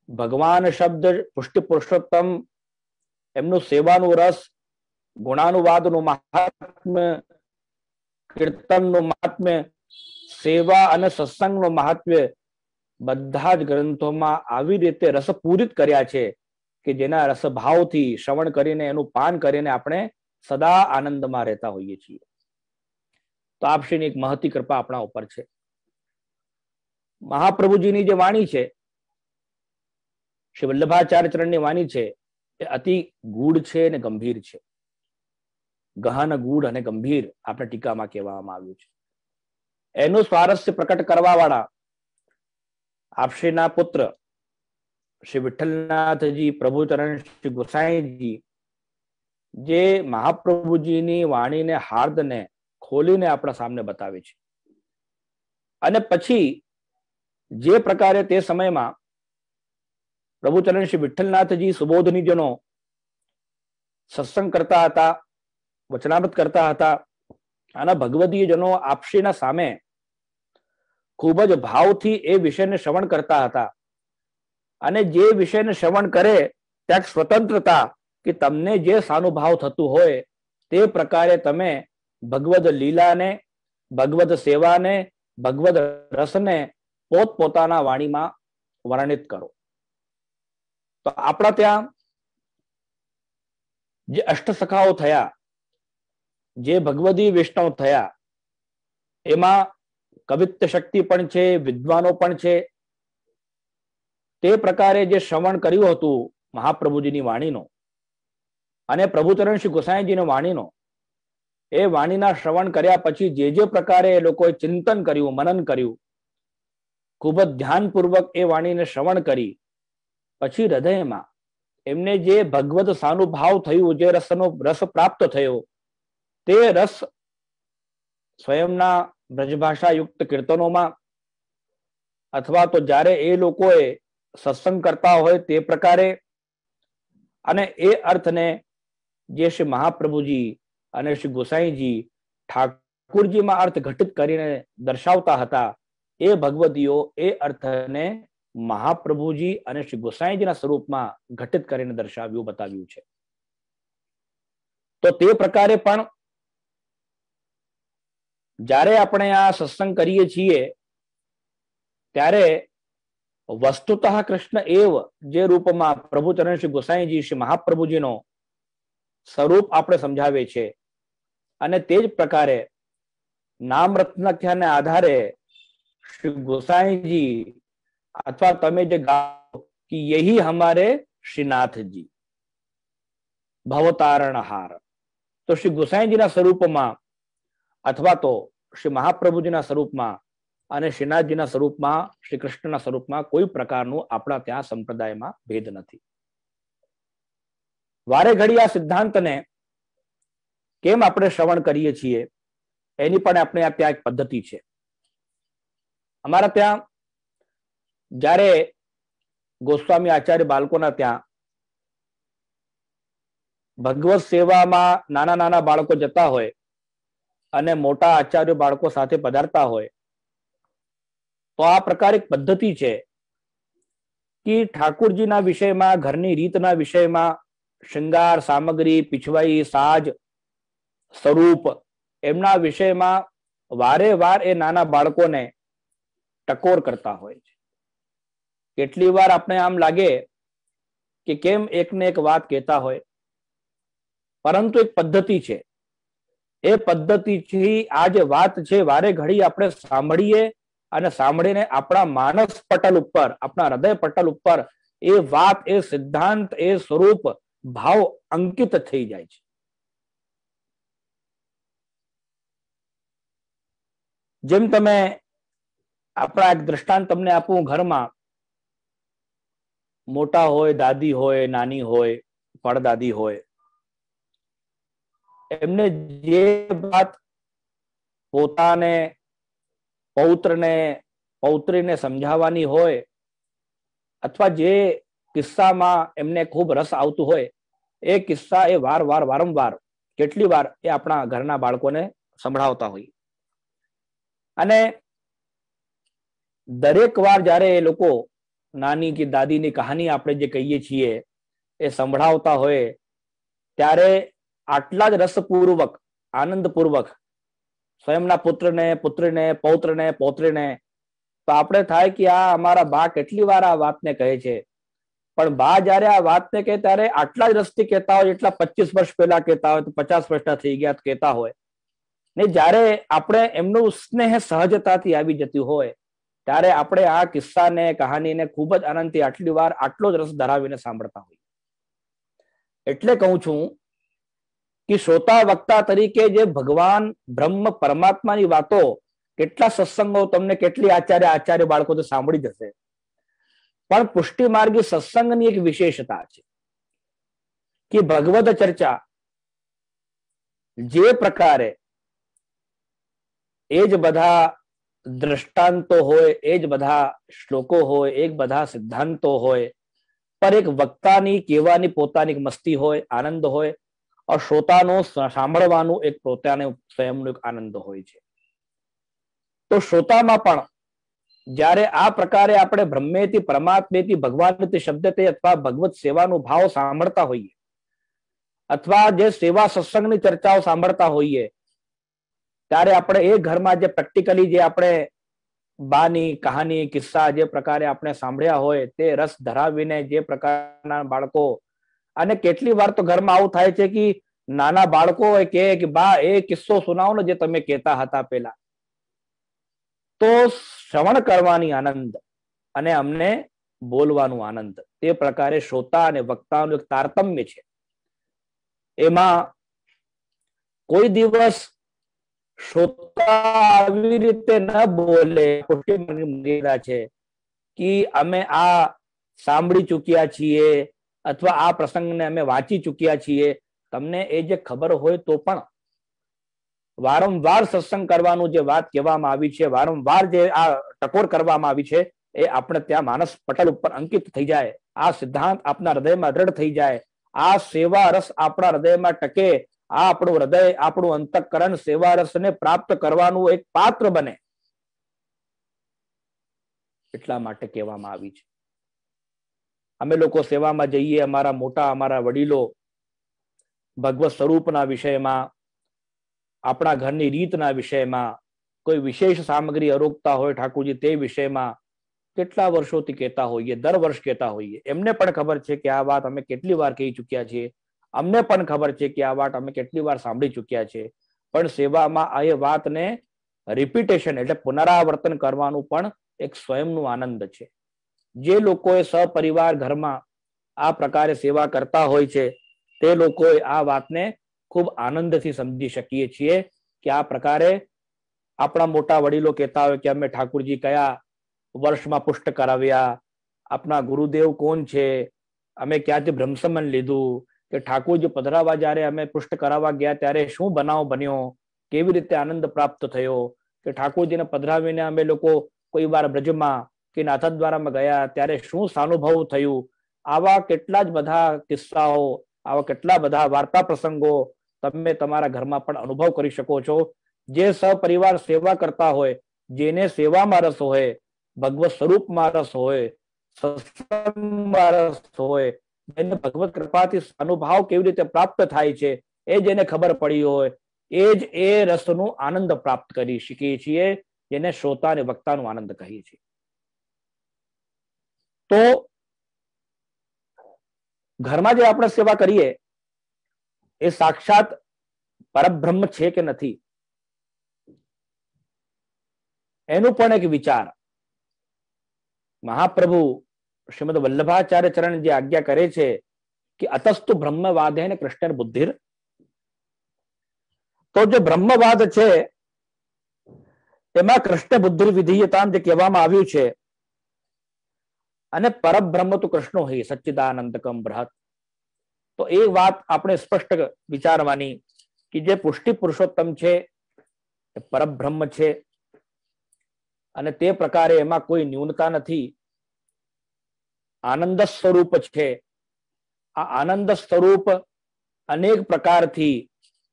ભગવાન શબ્દ, પુષ્ટિ પુરુષોત્તમ, એમનું સેવાનું રસ, ગુણાનુવાદનું મહાત્મ્ય, કીર્તનનું મહાત્મ્ય, સેવા અને સત્સંગનું મહાત્મ્ય બધા જ ગ્રંથોમાં આવી રીતે રસપૂરિત કર્યા છે કે જેના રસભાવથી શ્રવણ કરીને એનું પાન કરીને આપણે સદા આનંદમાં રહેતા હોઈએ છીએ. તો આપશ્રીની એક મહતી કૃપા આપણા ઉપર છે. મહાપ્રભુજીની જે વાણી છે, શ્રી વલ્લભાચાર્ય ચરણની વાણી છે, એ અતિ ગૂઢ છે અને ગંભીર છે. ગહન, ગૂઢ અને ગંભીર આપણે ટીકામાં કહેવામાં આવ્યું છે. એનું સ્વારસ્ય પ્રકટ કરવા વાળા આપશ્રીના પુત્ર શ્રી વિઠ્ઠલનાથજી પ્રભુચરણ શ્રી ગોસાઈજી જે મહાપ્રભુજીની વાણીને, હાર્દને ખોલીને આપણા સામે બતાવે છે. અને પછી જે પ્રકારે તે સમયમાં પ્રભુચરણ શ્રી વિઠ્ઠલનાથજી સુબોધનીજનો સત્સંગ કરતા હતા, વચનામૃત કરતા હતા અને ભગવદીયજનો આપશ્રીના સામે ખૂબ જ ભાવથી એ વિષયને શ્રવણ કરતા હતા. અને જે વિષયને શ્રવણ કરે ત્યાં સ્વતંત્રતા કે તમને જે સાનુભાવ થતું હોય તે પ્રકારે તમે ભગવદ લીલાને, ભગવદ સેવાને, ભગવદ રસને પોતપોતાના વાણીમાં વર્ણિત કરો. તો આપણા ત્યાં જે અષ્ટસખાઓ થયા, જે ભગવદી વૈષ્ણવ થયા, એમાં કવિત્વ શક્તિ પણ છે, વિદ્વાનો પણ છે. તે પ્રકારે જે શ્રવણ કર્યું હતું મહાપ્રભુજીની વાણીનો અને પ્રભુચરણ શ્રી ગોસાઈજીની વાણીનો, એ વાણીના શ્રવણ કર્યા પછી જે જે પ્રકારે એ લોકોએ ચિંતન કર્યું, મનન કર્યું, ખૂબ જ ધ્યાનપૂર્વક એ વાણીને શ્રવણ કરી પછી હૃદયમાં એમને જે ભગવદ સાનુભાવ થયું, જે રસ પ્રાપ્ત થયો, તે રસ સ્વયંના બ્રજભાષા યુક્ત કીર્તનોમાં અથવા તો જ્યારે એ લોકોએ સત્સંગ કરતા હોય તે પ્રકારે, અને એ અર્થને જે શ્રી મહાપ્રભુજી અને શ્રી ગોસાઈજી ઠાકુરજીમાં અર્થ ઘટિત કરીને દર્શાવતા હતા, એ ભગવદીઓ એ અર્થને મહાપ્રભુજી અને શ્રી ગોસાઈજીના સ્વરૂપમાં ઘટિત કરીને દર્શાવ્યું, બતાવ્યું છે. તો તે પ્રકારે પણ જ્યારે આપણે આ સત્સંગ કરીએ છીએ ત્યારે વસ્તુતઃ કૃષ્ણ એવ જે રૂપમાં પ્રભુચરણ શ્રી ગોસાઈજી શ્રી મહાપ્રભુજીનો સ્વરૂપ આપણે સમજાવે છે, અને તે જ પ્રકારે નામ રત્નાખ્યાને આધારે શ્રી ગોસાઈજી અથવા તમે જે ગાઓ કે યહી હમારે શ્રીનાથજી ભવતારણહાર, તો શ્રી ગોસાઈજીના સ્વરૂપમાં અથવા તો શ્રી મહાપ્રભુજીના સ્વરૂપમાં અને શ્રીનાથજીના સ્વરૂપમાં, શ્રી કૃષ્ણના સ્વરૂપમાં કોઈ પ્રકારનું આપણા ત્યાં સંપ્રદાયમાં ભેદ નથી. વારે ઘડી આ સિદ્ધાંતને કેમ આપણે શ્રવણ કરીએ છીએ એની પણ આપણે ત્યાં એક પદ્ધતિ છે. અમારા ત્યાં જ્યારે ગોસ્વામી આચાર્ય બાળકોના ત્યાં ભગવત સેવામાં નાના નાના બાળકો જતા હોય અને મોટા આચાર્ય બાળકો સાથે પધારતા હોય, તો આ પ્રકાર એક પદ્ધતિ છે કે ઠાકુરજીના વિષયમાં, ઘરની રીતના વિષયમાં, શૃંગાર સામગ્રી, પીછવાઈ, સાજ, સ્વરૂપ, એમના વિષયમાં વારે વાર એ નાના બાળકોને ટકોર કરતા હોય છે. કેટલી વાર આપણે આમ લાગે કે કેમ એકને એક વાત કહેતા હોય, પરંતુ એક પદ્ધતિ છે. એ પદ્ધતિથી આ જે વાત છે વારે ઘડી આપણે સાંભળીએ અને સાંભળીને આપણા માનસ પટલ ઉપર, આપણા હૃદય પટલ ઉપર એ વાત, એ સિદ્ધાંત, એ સ્વરૂપ, ભાવ અંકિત થઈ જાય છે. જેમ તમે આપણા એક દ્રષ્ટાંત તમને આપું, ઘરમાં મોટા હોય, દાદી હોય, નાની હોય, પડદાદી હોય, એમને જે વાત પોતાને, પૌત્રને, પૌત્રીને સમજાવવાની હોય અથવા જે કિસ્સામાં એમને ખૂબ રસ આવતું હોય, એ કિસ્સા એ વારંવાર કેટલી વાર એ આપણા ઘરના બાળકોને સંભળાવતા હોય. અને દરેક વાર જ્યારે એ લોકો નાની કે દાદીની કહાની આપણે જે કહીએ છીએ એ સંભળાવતા હોય ત્યારે આટલા જ રસપૂર્વક, આનંદપૂર્વક સ્વયંના પુત્રને, પુત્રીને, પૌત્રને, પૌત્રીને, તો આપણે થાય કે આ અમારા બા કેટલી વાર આ વાતને કહે છે. પણ બા જયારે આ વાતને કહે ત્યારે આટલા જ રસથી કહેતા હોય જેટલા 25 વર્ષ પહેલા કહેતા હોય, તો 50 વર્ષના થઈ ગયા કહેતા હોય. ને જ્યારે આપણે એમનું સ્નેહ સહજતાથી આવી જતી હોય ત્યારે આપણે આ કિસ્સાને, કહાનીને ખૂબ જ આનંદથી આટલી વાર આટલો જ રસ ધરાવીને સાંભળતા હોઈએ. એટલે કહું છું કે શ્રોતા વક્તા તરીકે જે ભગવાન બ્રહ્મ પરમાત્માની વાતો કેટલા સત્સંગો તમને કેટલી આચાર્ય બાળકો તો સાંભળી જશે, પણ પુષ્ટિ માર્ગી સત્સંગની એક વિશેષતા છે કે ભગવદ ચર્ચા જે પ્રકારે એ જ બધા દ્રષ્ટાંતો હોય, એ જ બધા શ્લોકો હોય, એક બધા સિદ્ધાંતો હોય, પર એક વક્તાની કહેવાની પોતાની મસ્તી હોય, આનંદ હોય, और શ્રોતાનું સાંભળવાનું એક પોતાને સ્વયંનો એક આનંદ હોય છે. તો શ્રોતામાં પણ જ્યારે આ પ્રકારે આપણે બ્રહ્મેથી પરમાત્મેથી ભગવાનથી શબ્દથી અથવા ભગવત સેવાનો ભાવ સાંભળતા હોઈએ અથવા જે સેવા સત્સંગની ચર્ચાઓ સાંભળતા હોઈએ ત્યારે આપણે એ ઘરમાં જે પ્રેક્ટિકલી જે આપણે બાની કહાની કિસ્સા જે પ્રકારે આપણે સાંભળ્યા હોય તે રસ ધરાવીને જે પ્રકારના બાળકો, અને કેટલી વાર તો ઘરમાં આવું થાય છે કે નાના બાળકો કહે કે બા એ કિસ્સો સુનાવો ને જે તમે કહેતા હતા પેલા. તો શ્રવણ કરવાની આનંદ અને અમને બોલવાનું આનંદ, તે પ્રકારે શ્રોતા અને વક્તાનું એક તારતમ્ય છે. એમાં કોઈ દિવસ શ્રોતા આવી રીતે ન બોલે છે કે અમે આ સાંભળી ચૂક્યા છીએ અથવા આ પ્રસંગને અમે વાંચી ચૂક્યા છીએ. તમને એ જે ખબર હોય તો પણ વારંવાર સત્સંગ કરવાનું જે વાત કહેવામાં આવી છે, વારંવાર જે આ ટકોર કરવામાં આવી છે, એ આપણે ત્યાં માનસ પટલ ઉપર અંકિત થઈ જાય, આ સિદ્ધાંત આપણા હૃદયમાં દ્રઢ થઈ જાય, આ સેવા રસ આપણા હૃદયમાં ટકે, આ આપણું હૃદય આપણું અંતઃકરણ સેવા રસને પ્રાપ્ત કરવાનું એક પાત્ર બને, એટલા માટે કહેવામાં આવી છે. અમે લોકો સેવામાં જઈએ, અમારા મોટા અમારા વડીલો ભગવત સ્વરૂપના વિષયમાં, આપણા ઘરની રીતના વિષયમાં, કોઈ વિશેષ સામગ્રી અરોગતા હોય ઠાકોરજી તે વિષયમાં કેટલા વર્ષોથી કહેતા હોઈએ, દર વર્ષ કહેતા હોઈએ. એમને પણ ખબર છે કે આ વાત અમે કેટલી વાર કહી ચૂક્યા છીએ, અમને પણ ખબર છે કે આ વાત અમે કેટલી વાર સાંભળી ચૂક્યા છે. પણ સેવામાં આ એ વાતને રિપીટેશન એટલે પુનરાવર્તન કરવાનું પણ એક સ્વયંનું આનંદ છે. જે લોકોએ સપરિવાર ઘરમાં આ પ્રકારે સેવા કરતા હોય છે તે લોકોએ આ વાતને ખૂબ આનંદથી સમજી શકીએ છીએ કે આ પ્રકારે આપણા મોટા વડીલો કહેતા હોય કે અમે ઠાકુરજી કયા વર્ષમાં પુષ્ટ કરાવ્યા, આપણા ગુરુદેવ કોણ છે, અમે ક્યાંથી બ્રહ્મસમન લીધું, કે ઠાકોરજી પધરાવા જ્યારે અમે પુષ્ટ કરાવવા ગયા ત્યારે શું બનાવ બન્યો, કેવી રીતે આનંદ પ્રાપ્ત થયો, કે ઠાકોરજીને પધરાવીને અમે લોકો કોઈ વાર બ્રજમાં કે નાથદ્વારામાં ગયા ત્યારે શું સાનુભવ થયું. આવા કેટલા જ બધા કિસ્સાઓ, આવા કેટલા બધા વાર્તા પ્રસંગો તમે તમારા ઘરમાં પણ અનુભવ કરી શકો છો. જે સપરિવાર સેવા કરતા હોય, જેને સેવામાં રસ હોય, ભગવત સ્વરૂપમાં રસ હોય, સત્સંગમાં રસ હોય, જેને ભગવત કૃપાથી અનુભાવ કેવી રીતે પ્રાપ્ત થાય છે એ જેને ખબર પડી હોય, એ જ એ રસનું આનંદ પ્રાપ્ત કરી શકીએ છીએ, જેને શ્રોતા અને વક્તાનું આનંદ કહીએ છીએ. તો ઘરમાં જે આપણે સેવા કરીએ એ સાક્ષાત પરબ્રહ્મ છે કે નથી એનું પણ એક વિચાર મહાપ્રભુ શ્રીમદ વલ્લભાચાર્ય ચરણ જે આજ્ઞા કરે છે કે અતસ્તુ બ્રહ્મવાદે ને કૃષ્ણ બુદ્ધિર. તો જે બ્રહ્મવાદ છે એમાં કૃષ્ણ બુદ્ધિર વિધીયતા જે કહેવામાં આવ્યું છે, અને પરબ્રહ્મ તો કૃષ્ણો હે સચ્ચિદાનંદકમ બૃહત. તો એ વાત આપણે સ્પષ્ટ વિચારવાની કે જે પુષ્ટિ પુરુષોત્તમ છે એ પરબ્રહ્મ છે, અને તે પ્રકારે એમાં કોઈ ન્યૂનતા નથી, આનંદ સ્વરૂપ છે. આ આનંદ સ્વરૂપ અનેક પ્રકારથી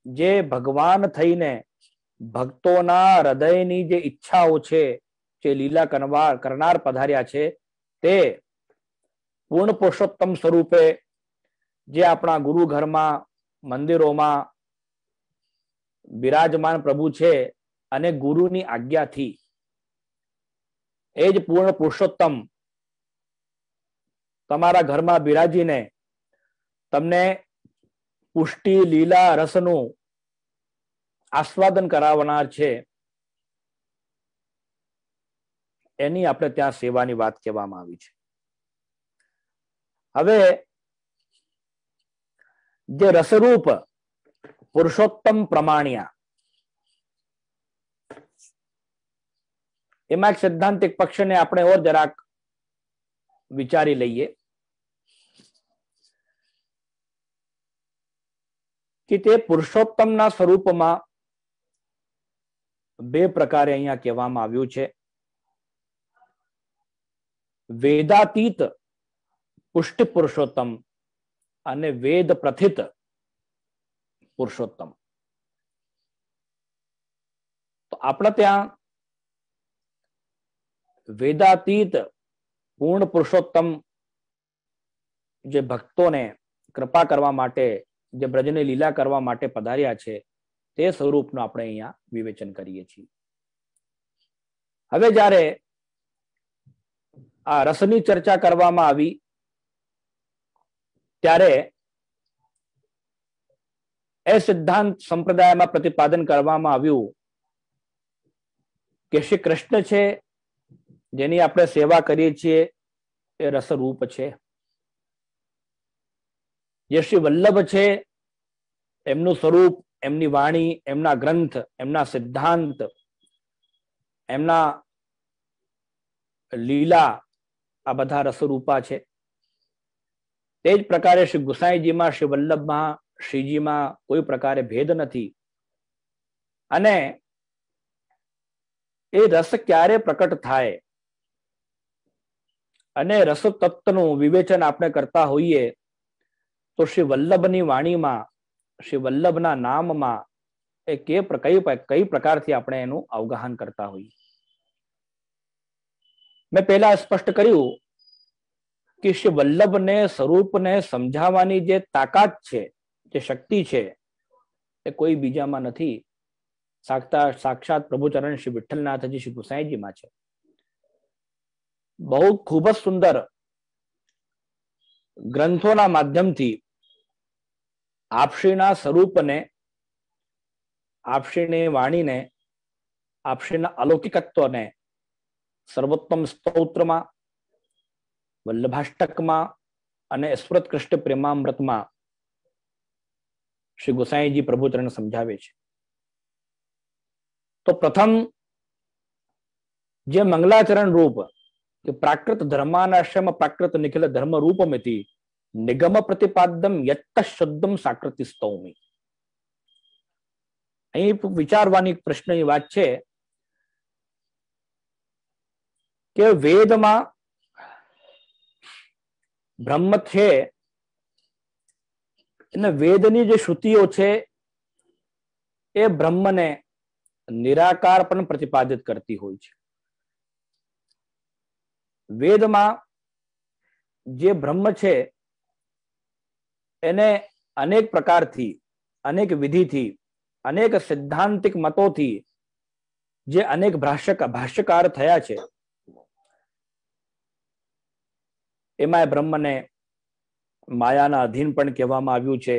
જે ભગવાન થઈને ભક્તોના હૃદયની જે ઈચ્છાઓ છે, જે લીલા કરનાર પધાર્યા છે, તે પૂર્ણ પુરુષોત્તમ સ્વરૂપે જે આપણા ગુરુ ઘરમાં મંદિરોમાં બિરાજમાન પ્રભુ છે, અને ગુરુની આજ્ઞાથી એ જ પૂર્ણ પુરુષોત્તમ તમારા ઘરમાં બિરાજીને તમને પુષ્ટિ લીલા રસનું આસ્વાદન કરાવનાર છે, એની આપણે ત્યાં સેવાની વાત કહેવામાં આવી છે. હવે જે રસરૂપ પુરુષોત્તમ પ્રમાણ્યા, એમાં એક સૈદ્ધાંતિક પક્ષને આપણે ઓર જરાક વિચારી લઈએ કે તે પુરુષોત્તમના સ્વરૂપમાં બે પ્રકારે અહીંયા કહેવામાં આવ્યું છે. વેદાતીત પુષ્ટિ પુરુષોત્તમ અને વેદ પ્રથિત પુરુષોત્તમ. તો આપણે ત્યાં વેદાતીત પૂર્ણ પુરુષોત્તમ જે ભક્તોને કૃપા કરવા માટે, જે બ્રજની લીલા કરવા માટે પધાર્યા છે, તે સ્વરૂપનું આપણે અહીંયા વિવેચન કરીએ છીએ. હવે જ્યારે આ રસની ચર્ચા કરવામાં આવી ત્યારે એ સિદ્ધાંત સંપ્રદાયમાં પ્રતિપાદન કરવામાં આવ્યું કે શ્રી કૃષ્ણ છે જેની આપણે સેવા કરીએ છીએ એ રસરૂપ છે. જે શ્રી વલ્લભ છે એમનું સ્વરૂપ, એમની વાણી, એમના ગ્રંથ, એમના સિદ્ધાંત, એમના લીલા, આ બધા રસરૂપા છે. તે જ પ્રકારે શ્રી ગુસાઈજીમાં, શ્રી વલ્લભમાં, શ્રીજીમાં કોઈ પ્રકારે ભેદ નથી. અને એ રસ ક્યારે પ્રકટ થાય અને રસ તત્વનું વિવેચન આપણે કરતા હોઈએ તો શ્રી વલ્લભની વાણીમાં, શ્રી વલ્લભના નામમાં એ કઈ પ્રકારથી આપણે એનું અવગાહન કરતા હોઈએ. મેં પહેલા સ્પષ્ટ કર્યું કે શ્રી વલ્લભને સ્વરૂપને સમજાવવાની જે તાકાત છે, જે શક્તિ છે, એ કોઈ બીજામાં નથી. સાક્ષાત પ્રભુચરણ શ્રી વિઠ્ઠલનાથજી શ્રી ગુસાઈજીમાં છે. બહુ ખૂબ જ સુંદર ગ્રંથોના માધ્યમથી આપશ્રીના સ્વરૂપને, આપશ્રીની વાણીને, આપશ્રીના અલૌકિકત્વને સર્વોત્તમ સ્તોત્રમાં, વલ્લભાષ્ટકમાં અને સ્ફુરત કૃષ્ણ પ્રેમામૃતમાં શ્રી ગુસાઈજી પ્રભુચરણ સમજાવે છે. તો પ્રથમ જે મંગલાચરણ રૂપ કે પ્રાકૃત ધર્માનાશ્રમ પ્રાકૃત નિખિલ ધર્મ રૂપમિતિ નિગમ પ્રતિપાદ્યમ યત્ત શુદ્ધમ સાકૃતિ સ્તૌમી. અહીં વિચારવાની પ્રશ્નની વાત છે કે વેદમાં બ્રહ્મ છે અને વેદની જે શ્રુતિઓ છે એ બ્રહ્મને નિરાકાર પણ પ્રતિપાદિત કરતી હોય છે. વેદમાં જે બ્રહ્મ છે એને અનેક પ્રકારથી, અનેક વિધિથી, અનેક સિદ્ધાંતિક મતોથી જે અનેક ભાષ્યકાર થયા છે એમાં બ્રહ્મને માયાના અધીન પણ કહેવામાં આવ્યું છે.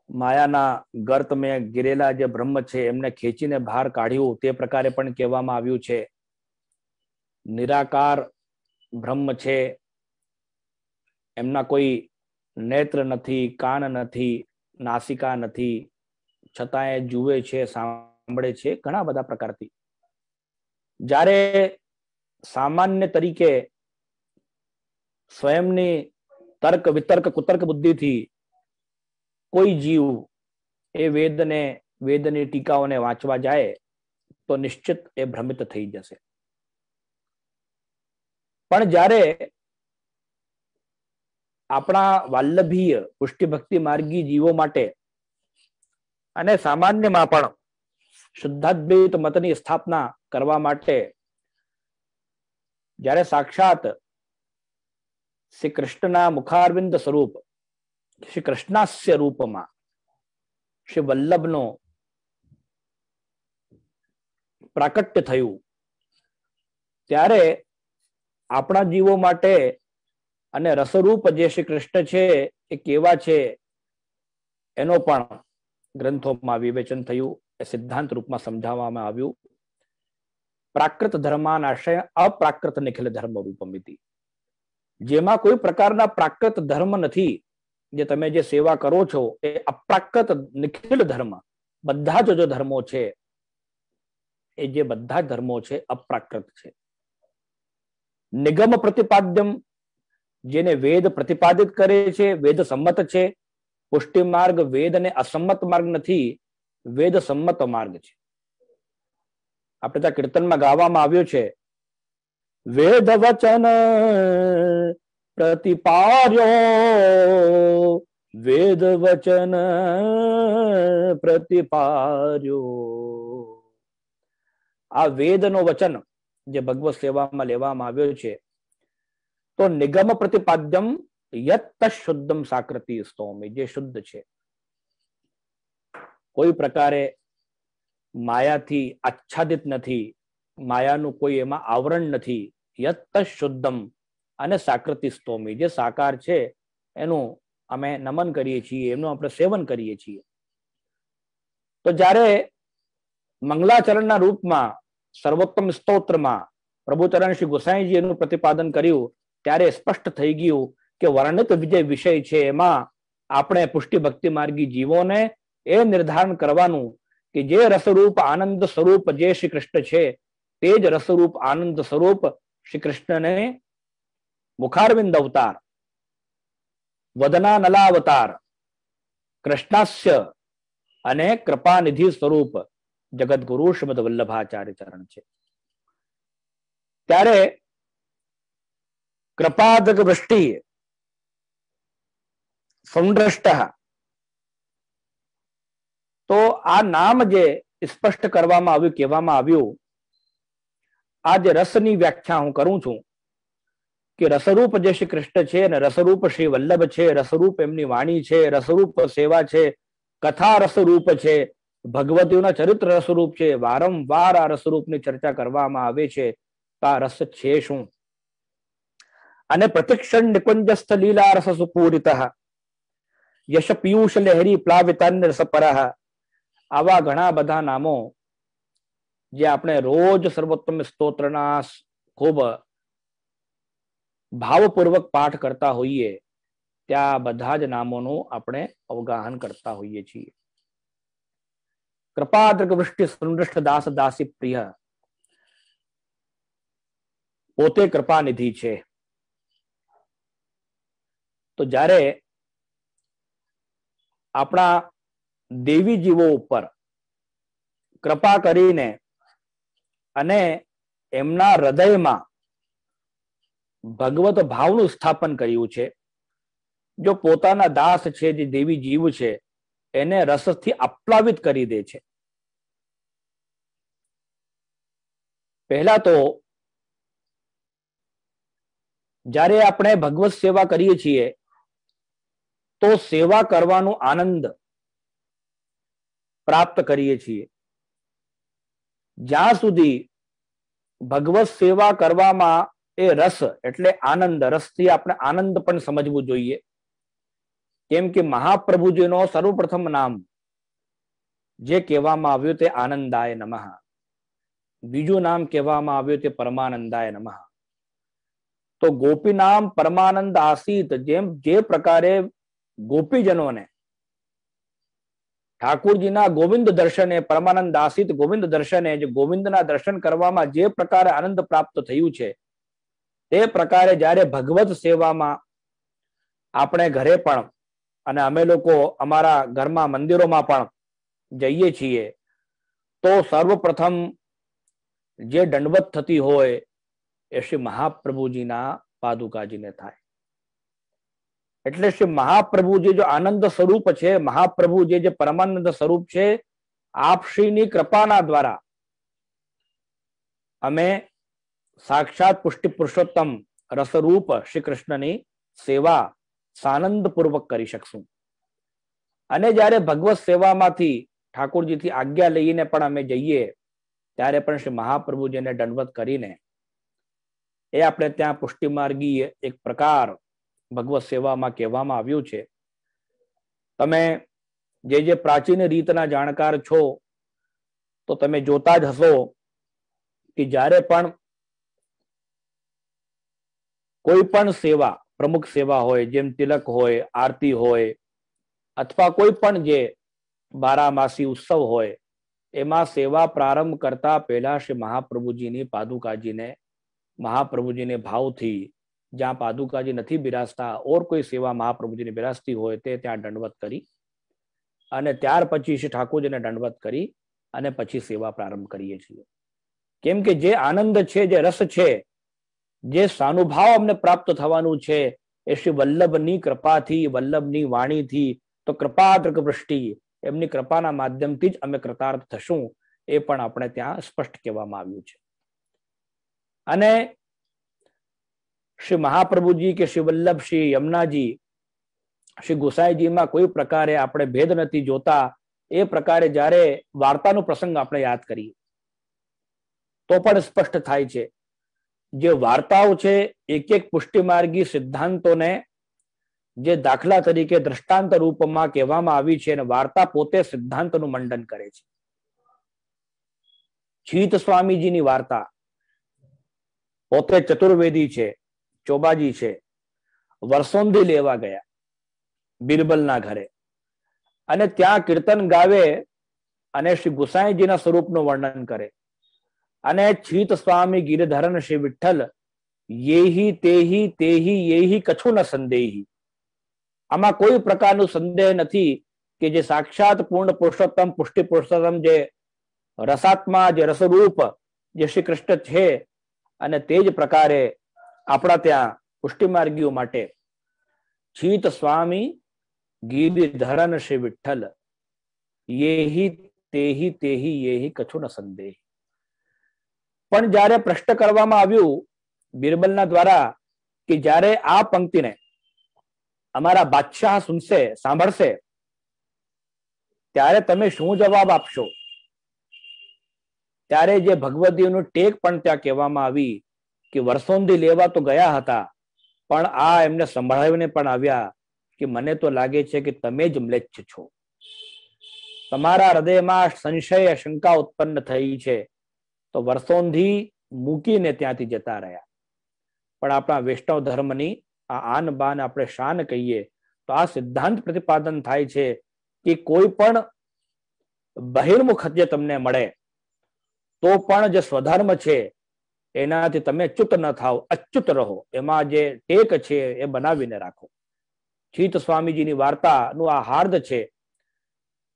માયાના ગર્ત મેં ગિરેલા જે બ્રહ્મ છે એમને ખેંચીને બહાર કાઢ્યું તે પ્રકારે પણ કહેવામાં આવ્યું છે. નિરાકાર બ્રહ્મ છે, એમના કોઈ નેત્ર નથી, કાન નથી, નાસિકા નથી, છતાં એ જુએ છે, સાંભળે છે, ઘણા બધા પ્રકારથી. જ્યારે સામાન્ય તરીકે સ્વયંની તર્ક વિતર્ક કુતર્ક બુદ્ધિથી કોઈ જીવ એ વેદની ટીકાઓને વાંચવા જાય તો નિશ્ચિત એ ભ્રમિત થઈ જશે. પણ જ્યારે આપણા વાલ્લભીય પુષ્ટિ ભક્તિ માર્ગી જીવો માટે અને સામાન્યમાં પણ શુદ્ધાદ્વૈત મતની સ્થાપના કરવા માટે જ્યારે સાક્ષાત શ્રી કૃષ્ણના મુખારવિંદ સ્વરૂપ, શ્રી કૃષ્ણાસ્ય રૂપમાં શ્રી વલ્લભનો પ્રાકટ્ય થયું ત્યારે આપણા જીવો માટે અને રસરૂપ જે શ્રી કૃષ્ણ છે એ કેવા છે એનો પણ ગ્રંથોમાં વિવેચન થયું. એ સિદ્ધાંત રૂપમાં સમજાવવામાં આવ્યું. પ્રાકૃત ધર્માનાશ્રય અપ્રાકૃત નિખિલ ધર્મ રૂપમિતિ. જેમાં કોઈ પ્રકારના પ્રાકૃત ધર્મ નથી. જે તમે જે સેવા કરો છો એ અપ્રાકૃત નિખિલ ધર્મ, બધા જ જો ધર્મો છે એ જે બધા ધર્મો છે અપ્રાકૃત છે. નિગમ પ્રતિપાદ્યમ, જેને વેદ પ્રતિપાદિત કરે છે, વેદ સંમત છે. પુષ્ટિ માર્ગ વેદ અને અસંમત માર્ગ નથી, વેદ સંમત માર્ગ છે. આપણે ત્યાં કીર્તનમાં ગાવામાં આવ્યું છે, વેદ વચન પ્રતિપાર્યો, વેદ વચન પ્રતિપાર્યો. આ વેદનો વચન જે ભગવત સેવામાં લેવામાં આવ્યો છે, તો નિગમ પ્રતિપાદ્યમ યત શુદ્ધમ સાકૃતિ સ્તોમી, જે શુદ્ધ છે, કોઈ પ્રકારે માયાથી આચ્છાદિત નથી, માયાનું કોઈ એમાં આવરણ નથી. યત શુદ્ધમ અને સાકૃતિ સ્તોમી, જે સાકાર છે એનું અમે નમન કરીએ છીએ, એમનું આપણે સેવન કરીએ છીએ. તો જ્યારે મંગલાચરણના રૂપમાં સર્વોત્તમ સ્તોત્રમાં પ્રભુચરણ શ્રી ગોસાઈજી એનું પ્રતિપાદન કર્યું, ત્યારે સ્પષ્ટ થઈ ગયું કે વર્ણિત જે વિષય છે એમાં આપણે પુષ્ટિ ભક્તિ માર્ગી જીવોને એ નિર્ધારણ કરવાનું કે જે રસરૂપ આનંદ સ્વરૂપ જે શ્રી કૃષ્ણ છે, તે જ રસરૂપ આનંદ સ્વરૂપ શ્રી કૃષ્ણને મુખારવિંદ અવતાર, વદના નલાવતાર, કૃષ્ણાસ્ય અને કૃપાનિધિ સ્વરૂપ જગદગુરુ શ્રીમદ વલ્લભાચાર્ય ચરણ છે. ત્યારે કૃપાદક વૃષ્ટિ સંદ્રષ્ટ, તો આ નામ જે સ્પષ્ટ કરવામાં આવ્યું, કહેવામાં આવ્યું, આ જે રસની વ્યાખ્યા હું કરું છું કે રસરૂપ જે શ્રી કૃષ્ણ છે અને રસરૂપ શ્રી વલ્લભ છે, રસરૂપ એમની વાણી છે, રસરૂપ સેવા છે, કથા રસરૂપ છે, ભગવતીઓના ચરિત્ર રસરૂપ છે. વારંવાર આ રસરૂપની ચર્ચા કરવામાં આવે છે. આ રસ છે શું? અને પ્રતિક્ષણ નિકુંજસ્થ લીલા રસ સુપૂરિત યશ પિયુષ લહેરી પ્લાવિતાન રસપરઃ, આવા ઘણા બધા નામો જે આપણે રોજ સર્વોત્તમ સ્તોત્રના ખૂબ ભાવપૂર્વક પાઠ કરતા હોઈએ, ત્યાં બધા જ નામોનું આપણે અવગાહન કરતા હોઈએ છીએ. કૃપાદ્રક વૃષ્ટિ સંદૃષ્ટ દાસ દાસી પ્રિય, પોતે કૃપાનિધિ છે. તો જ્યારે આપણા દેવી જીવો ઉપર કૃપા કરીને અને એમના હૃદયમાં ભગવત ભાવનું સ્થાપન કર્યું છે, જો પોતાના દાસ છે, જે દેવી જીવ છે, એને રસથી આપ્લાવિત કરી દે છે. પહેલા તો જ્યારે આપણે ભગવત સેવા કરીએ છીએ તો સેવા કરવાનો આનંદ પ્રાપ્ત કરીએ છીએ. જ્યાં સુધી ભગવત સેવા કરવામાં એ રસ એટલે આનંદ, રસથી આપણે આનંદ પણ સમજવું જોઈએ. કેમ કે મહાપ્રભુજીનો સર્વપ્રથમ નામ જે કહેવામાં આવ્યું તે આનંદાય નમઃ, બીજું નામ કહેવામાં આવ્યું તે પરમાનંદાય નમઃ. તો ગોપી નામ પરમાનંદ આસીત, જેમ જે પ્રકારે ગોપીજનોને ઠાકુરજીના ગોવિંદ દર્શને, પરમાનંદ આસિત ગોવિંદ દર્શને, જે ગોવિંદના દર્શન કરવામાં જે પ્રકારે આનંદ પ્રાપ્ત થયું છે, તે પ્રકારે જ્યારે ભગવત સેવામાં આપણે ઘરે પણ અને અમે લોકો અમારા ઘરમાં મંદિરોમાં પણ જઈએ છીએ, તો સર્વપ્રથમ જે દંડવત થતી હોય એ શ્રી મહાપ્રભુજીના પાદુકાજીને થાય. એટલે શ્રી મહાપ્રભુજી જો આનંદ સ્વરૂપ છે, મહાપ્રભુજી જે પરમાનંદ સ્વરૂપ છે, આપશ્રીની કૃપાના દ્વારા અમે સાક્ષાત પુષ્ટિ પુરુષોત્તમ રસરૂપ શ્રી કૃષ્ણની સેવા સાનંદ પૂર્વક કરી શકશું. અને જ્યારે ભગવત સેવામાંથી ઠાકોરજીથી આજ્ઞા લઈને પણ અમે જઈએ, ત્યારે પણ શ્રી મહાપ્રભુજીને દંડવત કરીને એ આપણે ત્યાં પુષ્ટિ માર્ગી એક પ્રકાર ભગવત સેવામાં કહેવામાં આવ્યું છે. તમે જે પ્રાચીન રીતના જાણકાર છો, તો તમે જોતા જ હશો કે જ્યારે પણ કોઈ પણ સેવા, પ્રમુખ સેવા હોય, જેમ તિલક હોય, આરતી હોય, અથવા કોઈ પણ જે બારામાસી ઉત્સવ હોય, એમાં સેવા પ્રારંભ કરતા પહેલા શ્રી મહાપ્રભુજીની પાદુકાજીને, મહાપ્રભુજીને ભાવથી, જ્યાં પાદુકાજી નથી બિરાજતા ઓર કોઈ સેવા મહાપ્રભુજીને બિરાજતી હોય તે ત્યાં દંડવત કરી અને ત્યાર પછી શ્રી ઠાકોરજીને દંડવત કરી અને પછી સેવા પ્રારંભ કરીએ છીએ. કેમ કે જે આનંદ છે, જે રસ છે, જે સાનુભાવ અમને પ્રાપ્ત થવાનું છે, એ શ્રી વલ્લભની કૃપાથી, વલ્લભની વાણીથી, તો કૃપાદ્રક વૃષ્ટિ, એમની કૃપાના માધ્યમથી જ અમે કૃતાર્થ થશું, એ પણ આપણે ત્યાં સ્પષ્ટ કહેવામાં આવ્યું છે. અને શ્રી મહાપ્રભુજી કે શ્રી વલ્લભ, શ્રી યમુનાજી, શ્રી ગુસાઈજીમાં કોઈ પ્રકારે આપણે ભેદ નથી જોતા. એ પ્રકારે જ્યારે વાર્તાનો પ્રસંગ આપણે યાદ કરીએ તો પણ સ્પષ્ટ થાય છે જે વાર્તાઓ છે એક એક પુષ્ટિમાર્ગી સિદ્ધાંતોને જે દાખલા તરીકે દ્રષ્ટાંત રૂપમાં કહેવામાં આવી છે અને વાર્તા પોતે સિદ્ધાંતનું મંડન કરે છે. જીત સ્વામીજીની વાર્તા પોતે ચતુર્વેદી છે, ચોબાજી છે, વર્ષોંધી લેવા ગયા બિરબલના ઘરે અને ત્યાં કીર્તન ગાવે અને શ્રી ગુસાઈજીના સ્વરૂપનું વર્ણન કરે અને છીત સ્વામી ગિરધરન શ્રી વિઠ્ઠલ યેહી તેહી તેહી યેહી કછું ન સંદેહી. આમાં કોઈ પ્રકારનું સંદેહ નથી કે જે સાક્ષાત પૂર્ણ પુરુષોત્તમ, પુષ્ટિ પુરુષોત્તમ, જે રસાત્મા, જે રસરૂપ જે શ્રી કૃષ્ણ છે અને તે જ પ્રકારે આપણા ત્યાં પુષ્ટિમાર્ગીઓ માટે છીત સ્વામી ગિરિધરન શ્રી વિઠ્ઠલ યેહી તેહી તેહી યેહી કછું ન સંદેહ. પણ જ્યારે પ્રશ્ન કરવામાં આવ્યું બિરબલના દ્વારા કે જ્યારે આ પંક્તિને અમારા બાદશાહ સુનશે, સાંભળશે, ત્યારે તમે શું જવાબ આપશો? ત્યારે જે ભગવદીનું ટેક પણ ત્યાં કહેવામાં આવી કે વર્ષોંધી લેવા તો ગયા હતા પણ આ એમને સંભળાવીને પણ આવ્યા કે મને તો લાગે છે કે તમે જ મ્લેચ્છ છો, તમારા હૃદયમાં સંશય, શંકા ઉત્પન્ન થઈ છે, તો વર્ષોંધી મૂકીને ત્યાંથી જતા રહ્યા. પણ આપણા વૈષ્ણવ ધર્મની આ આન બાન આપણે શાન કહીએ તો આ સિદ્ધાંત પ્રતિપાદન થાય છે કે કોઈ પણ બહિર્મુખ જે તમને મળે તો પણ જે સ્વધર્મ છે એનાથી તમે ચ્યુત ન થાવ, અચ્યુત રહો, એમાં જે ટેક છે એ બનાવીને રાખો. છીત સ્વામીજીની વાર્તાનું આ હાર્દ છે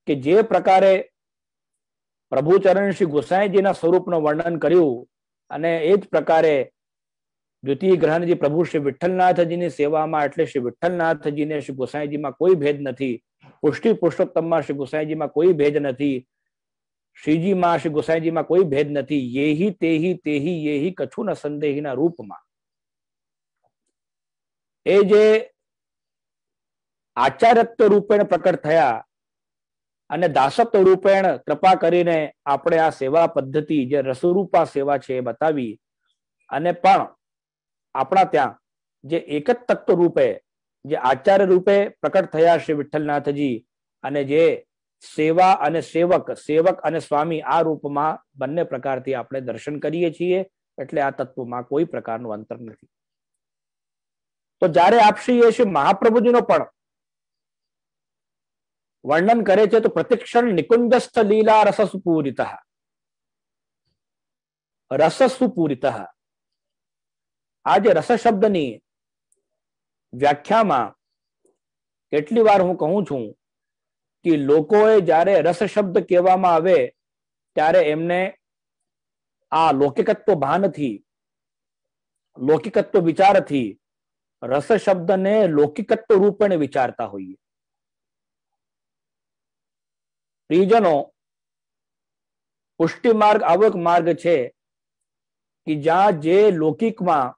કે જે પ્રકારે પ્રભુચરણ શ્રી ગુસાઈજીના સ્વરૂપનું વર્ણન કર્યું અને એ જ પ્રકારે દ્વિતીય ગ્રહણજી પ્રભુ શ્રી વિઠ્ઠલનાથજીની સેવામાં, એટલે શ્રી વિઠ્ઠલનાથજીને શ્રી ગુસાઈજીમાં કોઈ ભેદ નથી, પુષ્ટિ પુરુષોત્તમમાં શ્રી ગુસાઈજીમાં કોઈ ભેદ નથી, શ્રીજીમાં શ્રી ગુસાઈજીમાં કોઈ ભેદ નથી, યેહી તેહી તેહી યેહી કછું ન સંદેહીના રૂપમાં એ જે આચાર્યત્વ રૂપેણ પ્રકટ થયા અને દાસત્વ રૂપેણ કૃપા કરીને આપણે આ સેવા પદ્ધતિ જે રસરૂપા સેવા છે એ બતાવી અને પણ આપણા ત્યાં જે એક જ તત્વ રૂપે જે આચાર્ય રૂપે પ્રકટ થયા શ્રી વિઠ્ઠલનાથજી અને જે સેવા અને સેવક, સેવક અને સ્વામી આ રૂપમાં બંને પ્રકારથી આપણે દર્શન કરીએ છીએ. એટલે આ તત્વમાં કોઈ પ્રકારનું અંતર નથી. તો જ્યારે આપશ્રી શ્રી મહાપ્રભુજીનો પણ વર્ણન કરે છે તો પ્રતિક્ષણ નિકુંજસ્થ લીલા રસસુપૂરિત, રસસુપૂરિત. આ જે રસ શબ્દની વ્યાખ્યામાં કેટલી વાર હું કહું છું કે લોકોએ જ્યારે રસ શબ્દ કહેવામાં આવે ત્યારે એમને આ લૌકિકત્વ ભાનથી, લૌકિકત્વ વિચારથી રસ શબ્દને લૌકિકત્વ રૂપે વિચારતા હોઈએ. પ્રિયજનો, પુષ્ટિ માર્ગ આવો એક માર્ગ છે કે જ્યાં જે લૌકિકમાં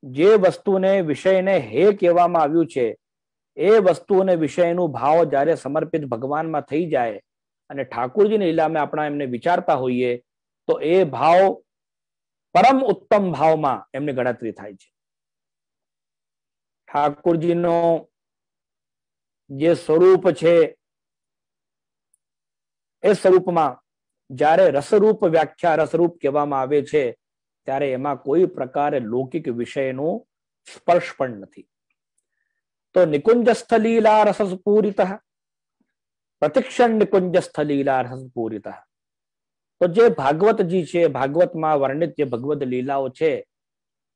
જે વસ્તુને, વિષયને હે કહેવામાં આવ્યું છે એ વસ્તુને વિષયનું ભાવ જ્યારે સમર્પિત ભગવાનમાં થઈ જાય અને ઠાકોરજીની લીલામાં આપણા એમને વિચારતા હોઈએ તો એ ભાવ પરમ ઉત્તમ ભાવમાં એમની ગણતરી થાય છે. ઠાકોરજીનો જે સ્વરૂપ છે એ સ્વરૂપમાં જ્યારે રસરૂપ વ્યાખ્યા, રસરૂપ કહેવામાં આવે છે ત્યારે એમાં કોઈ પ્રકારે લૌકિક વિષયનો સ્પર્શ પણ નથી. તો નિકુંજસ્થ લીલા રસપૂરિત, પ્રતિક્ષણ નિકુંજસ્થ લીલા રસપૂરિત. તો જે ભાગવતજી છે, ભાગવતમાં વર્ણિત જે ભગવદ લીલાઓ છે,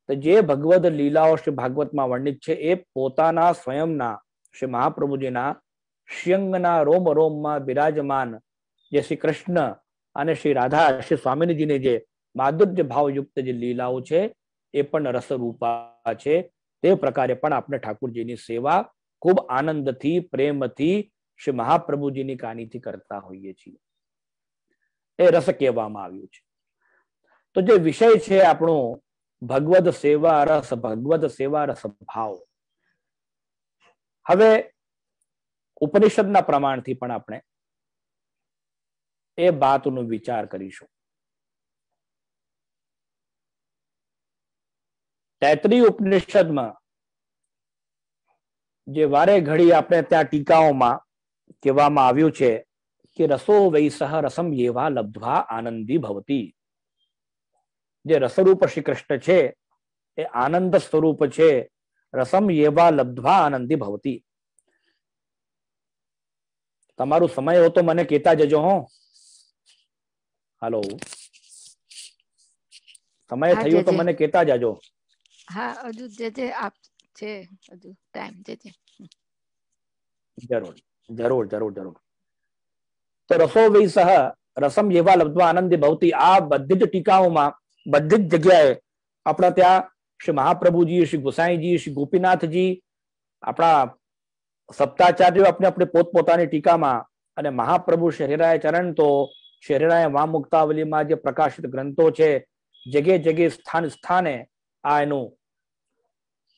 તો જે ભગવદ લીલાઓ શ્રી ભાગવતમાં વર્ણિત છે એ પોતાના સ્વયંના શ્રી મહાપ્રભુજીના શ્યંગના રોમ રોમમાં બિરાજમાન જે શ્રી કૃષ્ણ અને શ્રી રાધા, શ્રી સ્વામિનીજીની જે માધુર્ય ભાવયુક્ત જે લીલાઓ છે એ પણ રસરૂપા છે. તે પ્રકારે પણ આપણે ઠાકોરજીની સેવા ખૂબ આનંદથી, પ્રેમથી શ્રી મહાપ્રભુજીની કાનીથી કરતા હોઈએ છીએ. એ રસ કહેવામાં આવ્યું છે. તો જે વિષય છે આપણો ભગવદ સેવા રસ, ભગવદ સેવા રસ ભાવ. હવે ઉપનિષદના પ્રમાણથી પણ આપણે એ બાતનો વિચાર કરીશું. તૈત્રીય ઉપનિષદમાં જે વારે ઘડી આપણે ત્યાં ટીકાઓમાં કહેવામાં આવ્યું છે કે રસો વૈસહ રસમ એવા લબ્ધ્વા આનંદી ભવતી. જે રસરૂપ શ્રી કૃષ્ણ છે એ આનંદ સ્વરૂપ છે. રસમ એવા લબ્ધ્વા આનંદી ભવતી. તમારું સમય હો તો મને કહેતા જજો. હો, હાલો, સમય થયું તો મને કહેતા જજો. હા, હજુ જે આપ છે હજુ ટાઈમ જે જરૂર જરૂર જરૂર જરૂર. તો રસો વૈસહ રસમ એવા લબ્ધ્વા આનંદી ભવતી. આ બધી જ ટીકાઓમાં બધી જ જગ્યાએ આપણા ત્યાં શ્રી મહાપ્રભુજી, શ્રી ગુસાઈજી, શ્રી ગોપીનાથજી, આપણા સપ્તાચાર્યો આપણે આપણે પોતપોતાની ટીકામાં, અને મહાપ્રભુ શરીરાય ચરણ તો શરીરાય વામુક્તાવલીમાં જે પ્રકાશિત ગ્રંથો છે, જગ્યાએ જગ્યાએ સ્થાન સ્થાને આ એનું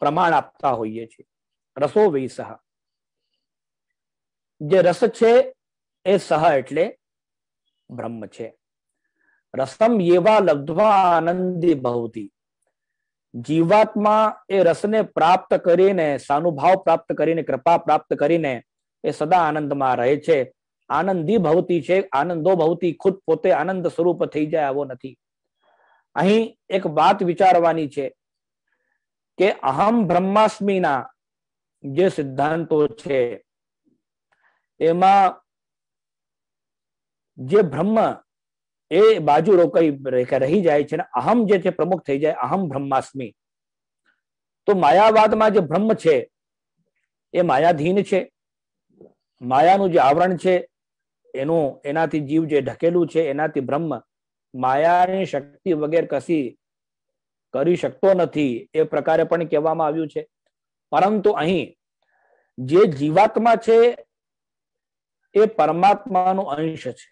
પ્રમાણ આપતા હોઈએ છીએ. રસો વૈસહ. જે રસ છે એ સહ એટલે બ્રહ્મ છે. રસમ એવા લબ્ધ્વા આનંદી ભવતી. જીવાત્મા એ રસને પ્રાપ્ત કરીને, સાનુભાવ પ્રાપ્ત કરીને, કૃપા પ્રાપ્ત કરીને એ સદા આનંદમાં રહે છે. આનંદી ભવતી છે. આનંદો ભવતી, ખુદ પોતે આનંદ સ્વરૂપ થઈ જાય આવો નથી. અહીં એક વાત વિચારવાની છે કે અહમ બ્રહ્માસ્મિના જે સિદ્ધાંતો છે એમાં જે બ્રહ્મ એ બાજુ રોકાઈ રહી જાય છે, અહમ જે છે પ્રમુખ થઈ જાય, અહમ બ્રહ્માસ્મિ. તો માયાવાદમાં જે બ્રહ્મ છે એ માયાધીન છે. માયાનું જે આવરણ છે એનું, એનાથી જીવ જે ઢકેલું છે, એનાથી બ્રહ્મ માયાની શક્તિ વગેરે કશી કરી શકતો નથી, એ પ્રકારે પણ કહેવામાં આવ્યું છે. પરંતુ અહીં જે જીવાત્મા છે એ પરમાત્માનો અંશ છે.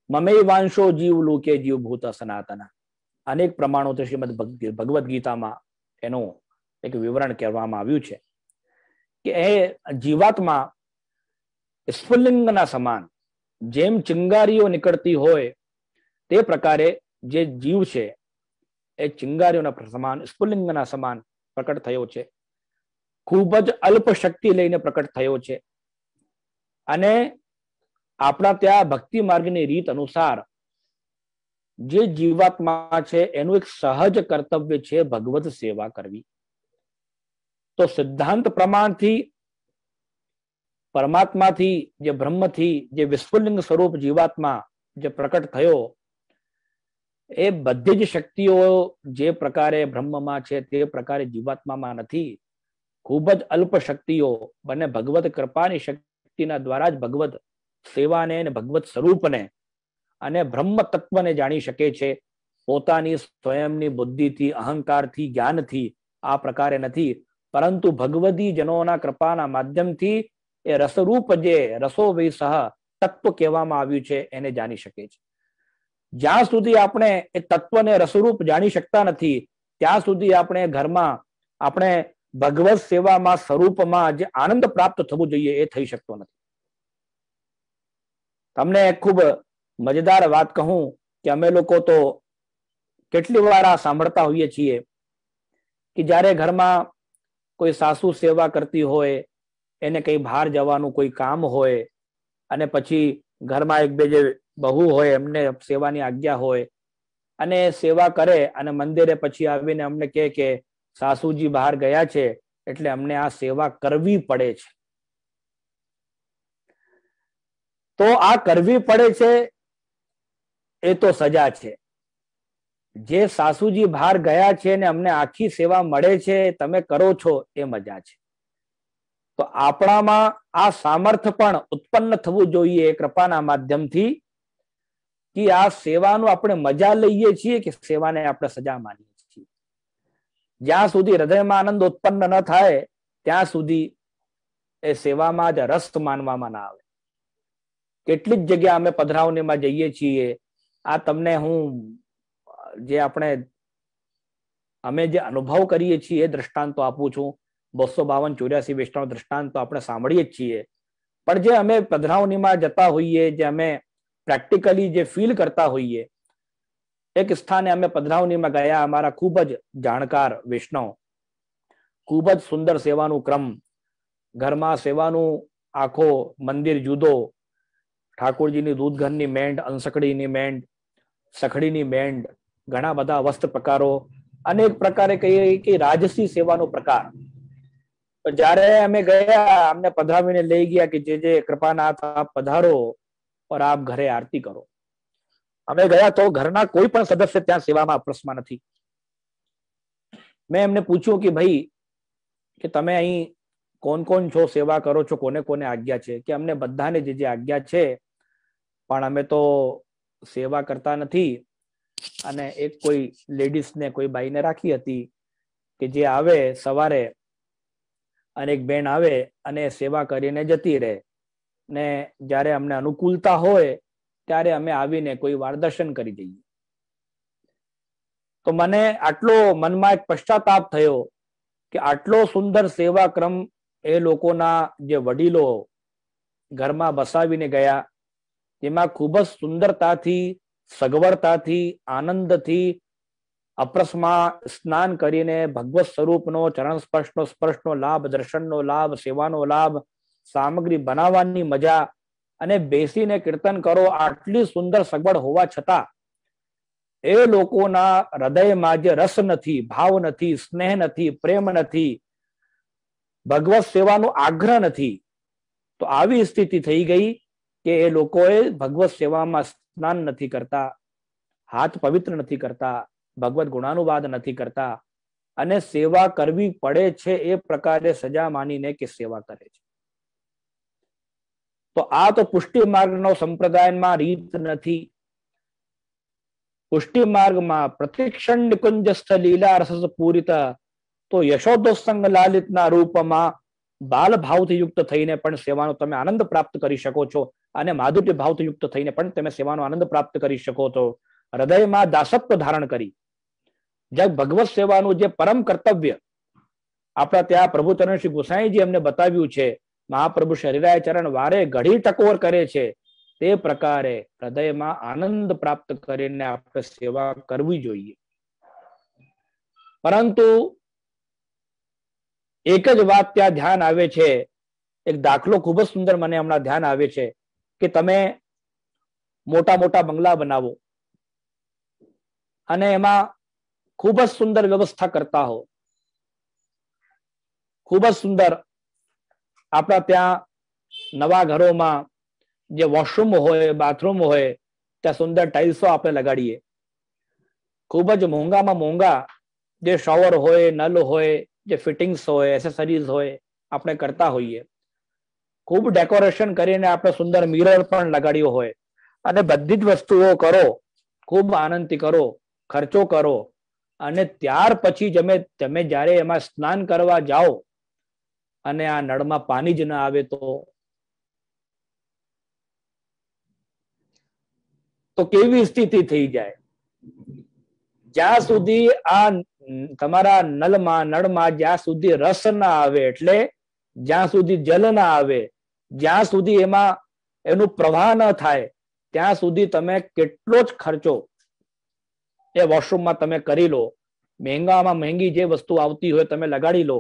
મમૈવાંશો જીવ લોકે જીવભૂત સનાતન. અનેક પ્રમાણોથી શ્રીમદ ભગવદ્ ગીતામાં એનું એક વિવરણ કરવામાં આવ્યું છે કે એ જીવાત્મા સ્ફુલ્લિંગના સમાન, જેમ ચિંગારીઓ નીકળતી હોય તે પ્રકારે જે જીવ છે એ ચિંગારીઓના સમાન, સ્ફુલ્લિંગના સમાન પ્રકટ થયો છે. ખૂબ જ અલ્પ શક્તિ લઈને પ્રકટ થયો છે. અને આપણા ત્યાં ભક્તિ માર્ગની રીત અનુસાર જે જીવાત્મા છે એનું એક સહજ કર્તવ્ય છે ભગવત સેવા કરવી. તો સિદ્ધાંત પ્રમાણથી પરમાત્માથી, જે બ્રહ્મથી, જે વિસ્ફુલિંગ સ્વરૂપ જીવાત્મા જે પ્રકટ થયો, એ બધી જ શક્તિઓ જે પ્રકારે બ્રહ્મમાં છે તે પ્રકારે જીવાત્મામાં નથી. ખૂબ જ અલ્પ શક્તિઓ બંને ભગવત કૃપાની શક્તિના દ્વારા જ ભગવત સેવાને અને ભગવત સ્વરૂપને અને બ્રહ્મ તત્વને જાણી શકે છે. પોતાની સ્વયંની બુદ્ધિથી, અહંકારથી, જ્ઞાનથી આ પ્રકારે નથી, પરંતુ ભગવદી જનોના કૃપાના માધ્યમથી એ રસરૂપ જે રસો વૈસહ તત્વ કહેવામાં આવ્યું છે એને જાણી શકે છે. જ્યાં સુધી આપણે એ તત્વને રસરૂપ જાણી શકતા નથી ત્યાં સુધી આપણે ઘરમાં, આપણે ભગવત સેવામાં, સ્વરૂપમાં જે આનંદ પ્રાપ્ત થવું જોઈએ એ થઈ શકતો નથી. તમને ખૂબ મજેદાર વાત કહું કે અમે લોકો તો કેટલી વાર આ સાંભળતા હોઈએ છીએ કે જ્યારે ઘરમાં કોઈ સાસુ સેવા કરતી હોય, એને કઈ બહાર જવાનું કોઈ કામ હોય, અને પછી ઘરમાં એક બે જે બહુ હોય એમને સેવાની આજ્ઞા હોય, અને સેવા કરે અને મંદિરે પછી આવીને અમને કહે કે સાસુજી બહાર ગયા છે એટલે અમને આ સેવા કરવી પડે છે. તો આ કરવી પડે છે એ તો સજા છે. જે સાસુજી બહાર ગયા છે ને અમને આખી સેવા મળે છે, તમે કરો છો, એ મજા છે. તો આપણામાં આ સામર્થ્ય પણ ઉત્પન્ન થવું જોઈએ કૃપાના માધ્યમથી કે આ સેવાનું આપણે મજા લઈએ છીએ કે સેવાને આપણે સજા માનીએ છીએ. જ્યાં સુધી હૃદયમાં આનંદ ઉત્પન્ન ન થાય ત્યાં સુધી એ સેવામાં જ રસ માનવામાં ના આવે. કેટલીક જગ્યા અમે પધરાવણીમાં જઈએ છીએ, આ તમને હું જે અમે જે અનુભવ કરીએ છીએ એ દ્રષ્ટાંતો આપું છું. 252-84 વૈષ્ણવ દ્રષ્ટાંતો આપણે સાંભળીએ જ છીએ, પણ જે અમે પધરાવણીમાં જતા હોઈએ, જે અમે પ્રેક્ટિકલી જે ફીલ કરતા હોઈએ, એક સ્થાને અમે પધરાવણીમાં ગયા, અમારા ખૂબ જ જાણકાર વૈષ્ણવ, ખૂબ જ સુંદર સેવાનું ક્રમ, ઘરમાં સેવાનું આખો મંદિર જુદો, ઠાકોરજીની દૂધઘરની મેંડ, અંસકડીની મેંડ, સખડીની મેંડ, ઘણા બધા વસ્ત્ર પ્રકારો, અનેક પ્રકારે કહીએ કે રાજસી સેવાનો પ્રકાર. જયારે અમે ગયા, અમને પધરાવીને લઈ ગયા કે જે કૃપાનાથ આપ પધારો और આપ ઘરે આરતી કરો. અમે ગયા તો ઘરના કોઈ પણ સદસ્ય ત્યાં સેવામાં અપ્રસમાં નથી. મેં એમને પૂછ્યું કે ભાઈ કે તમે અહીં કોણ કોણ છો, સેવા કરો છો, કોને કોને આજ્ઞા છે? કે અમને બધાને જે આજ્ઞા છે, પણ અમે તો સેવા કરતા નથી. અને એક કોઈ લેડીઝ ને કોઈ બાઈને રાખી હતી કે જે આવે સવારે અને એક બેન આવે અને સેવા કરીને જતી રહે, ને જ્યારે અમને અનુકૂળતા હોય ત્યારે અમે આવીને કોઈ વાર દર્શન કરી જઈએ. તો મને આટલો મનમાં એક પશ્ચાતાપ થયો કે આટલો સુંદર સેવા ક્રમ એ લોકોના જે વડીલો ઘરમાં બસાવીને ગયા, તેમાં ખૂબ જ સુંદરતાથી, સગવડતાથી, આનંદથી અપ્રસમાં સ્નાન કરીને ભગવત સ્વરૂપનો ચરણ સ્પર્શનો લાભ, દર્શનનો લાભ, સેવાનો લાભ, સામગ્રી બનાવવાની મજા અને બેસીને કીર્તન કરો, આટલી સુંદર સગવડ હોવા છતાં એ લોકોના હૃદયમાં જે રસ નથી, ભાવ નથી, સ્નેહ નથી, પ્રેમ નથી, ભગવત સેવાનો આગ્રહ નથી. તો આવી સ્થિતિ થઈ ગઈ કે એ લોકોએ ભગવત સેવામાં સ્નાન નથી કરતા, હાથ પવિત્ર નથી કરતા, ભગવત ગુણાનુવાદ નથી કરતા, અને સેવા કરવી પડે છે એ પ્રકારે સજા માનીને કે સેવા કરે છે. તો આ તો પુષ્ટિ માર્ગનો સંપ્રદાયમાં રીત નથી. પુષ્ટિ માર્ગમાં પ્રતિક્ષણ નિકુંજસ્થ લીલા રસ પૂરિત, તો યશોદોત્સંગ લાલિતના રૂપમાં બાલ ભાવથી યુક્ત થઈને પણ સેવાનો તમે આનંદ પ્રાપ્ત કરી શકો છો, અને માધુર્ય ભાવથી યુક્ત થઈને પણ તમે સેવાનો આનંદ પ્રાપ્ત કરી શકો છો. હૃદયમાં દાસત્વ ધારણ કરી ભગવત સેવાનું જે પરમ કર્તવ્ય આપણા ત્યાં પ્રભુચરણ શ્રી ગુસાઈજી અમને બતાવ્યું છે, મહાપ્રભુ શરીરાય ચરણ વારે ઘડી ટકોર કરે છે, તે પ્રકારે હૃદયમાં આનંદ પ્રાપ્ત કરીને આપણે સેવા કરવી જોઈએ. પરંતુ એક જ વાત ત્યાં ધ્યાન આવે છે, એક દાખલો ખૂબ જ સુંદર મને હમણાં ધ્યાન આવે છે કે તમે મોટા મોટા બંગલા બનાવો અને એમાં ખૂબ જ સુંદર વ્યવસ્થા કરતા હો, ખૂબ જ સુંદર. આપણા ત્યાં નવા ઘરોમાં જે વોશરૂમ હોય, બાથરૂમ હોય, ત્યાં સુંદર ટાઇલ્સો આપણે લગાડીએ. ખૂબ જ મોંઘામાં મોંઘા જે શોવર હોય, નલ હોય, જે ફિટિંગ્સ હોય, એસેસરીઝ હોય, આપણે કરતા હોઈએ. ખૂબ ડેકોરેશન કરીને આપણે સુંદર મિરર પણ લગાડ્યો હોય, અને બધી જ વસ્તુઓ કરો, ખૂબ આનંદથી કરો, ખર્ચો કરો, અને ત્યાર પછી તમે જ્યારે એમાં સ્નાન કરવા જાઓ અને આ નળમાં પાણી જ ના આવે તો કેવી સ્થિતિ થઈ જાય? જ્યાં સુધી આ તમારા નળમાં જ્યાં સુધી રસ ના આવે, એટલે જ્યાં સુધી જલ ના આવે, જ્યાં સુધી એમાં એનું પ્રવાહ ન થાય, ત્યાં સુધી તમે કેટલો જ ખર્ચો એ વોશરૂમમાં તમે કરી લો, મહેંગામાં મહેંગી જે વસ્તુ આવતી હોય તમે લગાડી લો,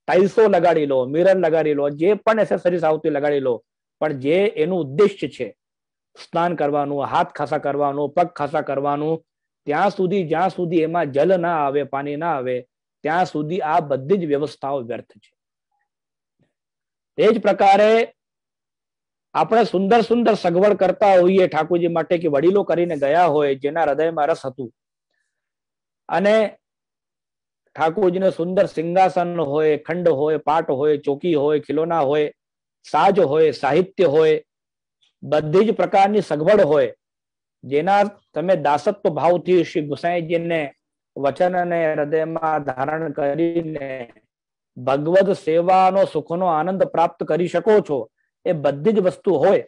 ટાઇલ્સો લગાડી લો, મિરર લગાડી લો, જે પણ એસેસરીઝ આવતી લગાડી લો, પણ જે એનું ઉદ્દેશ્ય છે સ્નાન કરવાનું, હાથ ખાસા કરવાનું, પગ ખાસા કરવાનું, ત્યાં સુધી જ્યાં સુધી એમાં જલ ના આવે, પાણી ના આવે, ત્યાં સુધી આ બધી જ વ્યવસ્થાઓ વ્યર્થ છે. તે જ પ્રકારે આપણે સુંદર સુંદર સગવડ કરતા હોઈએ ઠાકોરજી માટે કે વડીલો કરીને ગયા હોય, જેના હૃદયમાં રસ હતું, અને ઠાકોરજીને સુંદર સિંહાસન હોય, ખંડ હોય, પાટ હોય, ચોકી હોય, ખિલોના હોય, સાજ હોય, સાહિત્ય હોય, બધી જ પ્રકારની સગવડ હોય, જેના તમે દાસત્વ ભાવથી શ્રી ગુસાઈજીને વચન અને હૃદયમાં ધારણ કરીને ભગવદ સેવાનો સુખનો આનંદ પ્રાપ્ત કરી શકો છો, એ બધી જ વસ્તુ હોય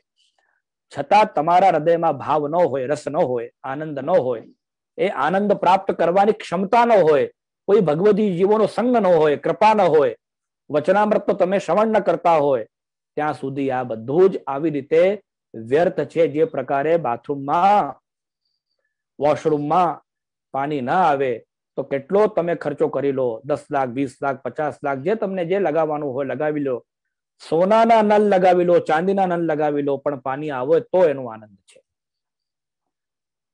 છતાં તમારા હૃદયમાં ભાવ ન હોય, રસ ન હોય, આનંદ ન હોય, એ આનંદ પ્રાપ્ત કરવાની ક્ષમતા ન હોય, કોઈ ભગવદી જીવોનો સંગ ન હોય, કૃપા ન હોય, વચનામૃત તો તમે શ્રવણ ન કરતા હોય, ત્યાં સુધી આ બધું જ આવી રીતે વ્યર્થ છે. જે પ્રકારે બાથરૂમમાં, વોશરૂમમાં પાણી ના આવે તો કેટલો તમે ખર્ચો કરી લો, 10 લાખ 20 લાખ 50 લાખ જે તમને જે લગાવવાનું હોય લગાવી લો, સોનાના નલ લગાવી લો, ચાંદીના નલ લગાવી લો, પણ પાણી આવે તો એનો આનંદ છે.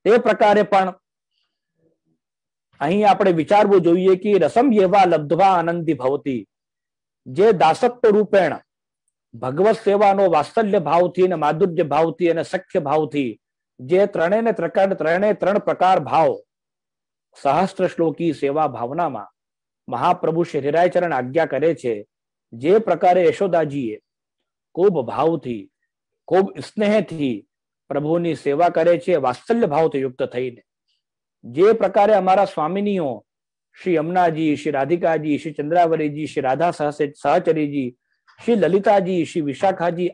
તે પ્રકારે પણ અહીં આપણે વિચારવું જોઈએ કે રસમ એવા લબ્ધવા આનંદી ભવતી, જે દાસત્વ રૂપેણ ભગવત સેવાનો વાત્સલ્ય ભાવથી અને માધુર્ય ભાવથી અને સખ્ય ભાવથી જે ત્રણ પ્રકાર ભાવ સહસ્ત્ર શ્લોકી સેવા ભાવનામાં મહાપ્રભુ શ્રી હરિરાયચરણ આજ્ઞા કરે છે. જે પ્રકારે યશોદાજીએ ખૂબ ભાવથી, ખૂબ સ્નેહથી પ્રભુની સેવા કરે છે, વાત્સલ્ય ભાવથી યુક્ત થઈને, જે પ્રકારે અમારા સ્વામિનીઓ શ્રી યમુનાજી, શ્રી રાધિકાજી, શ્રી ચંદ્રાવલીજી, શ્રી રાધા સહચરીજી, શ્રી લલિતાજી, શ્રી વિશાખાજી,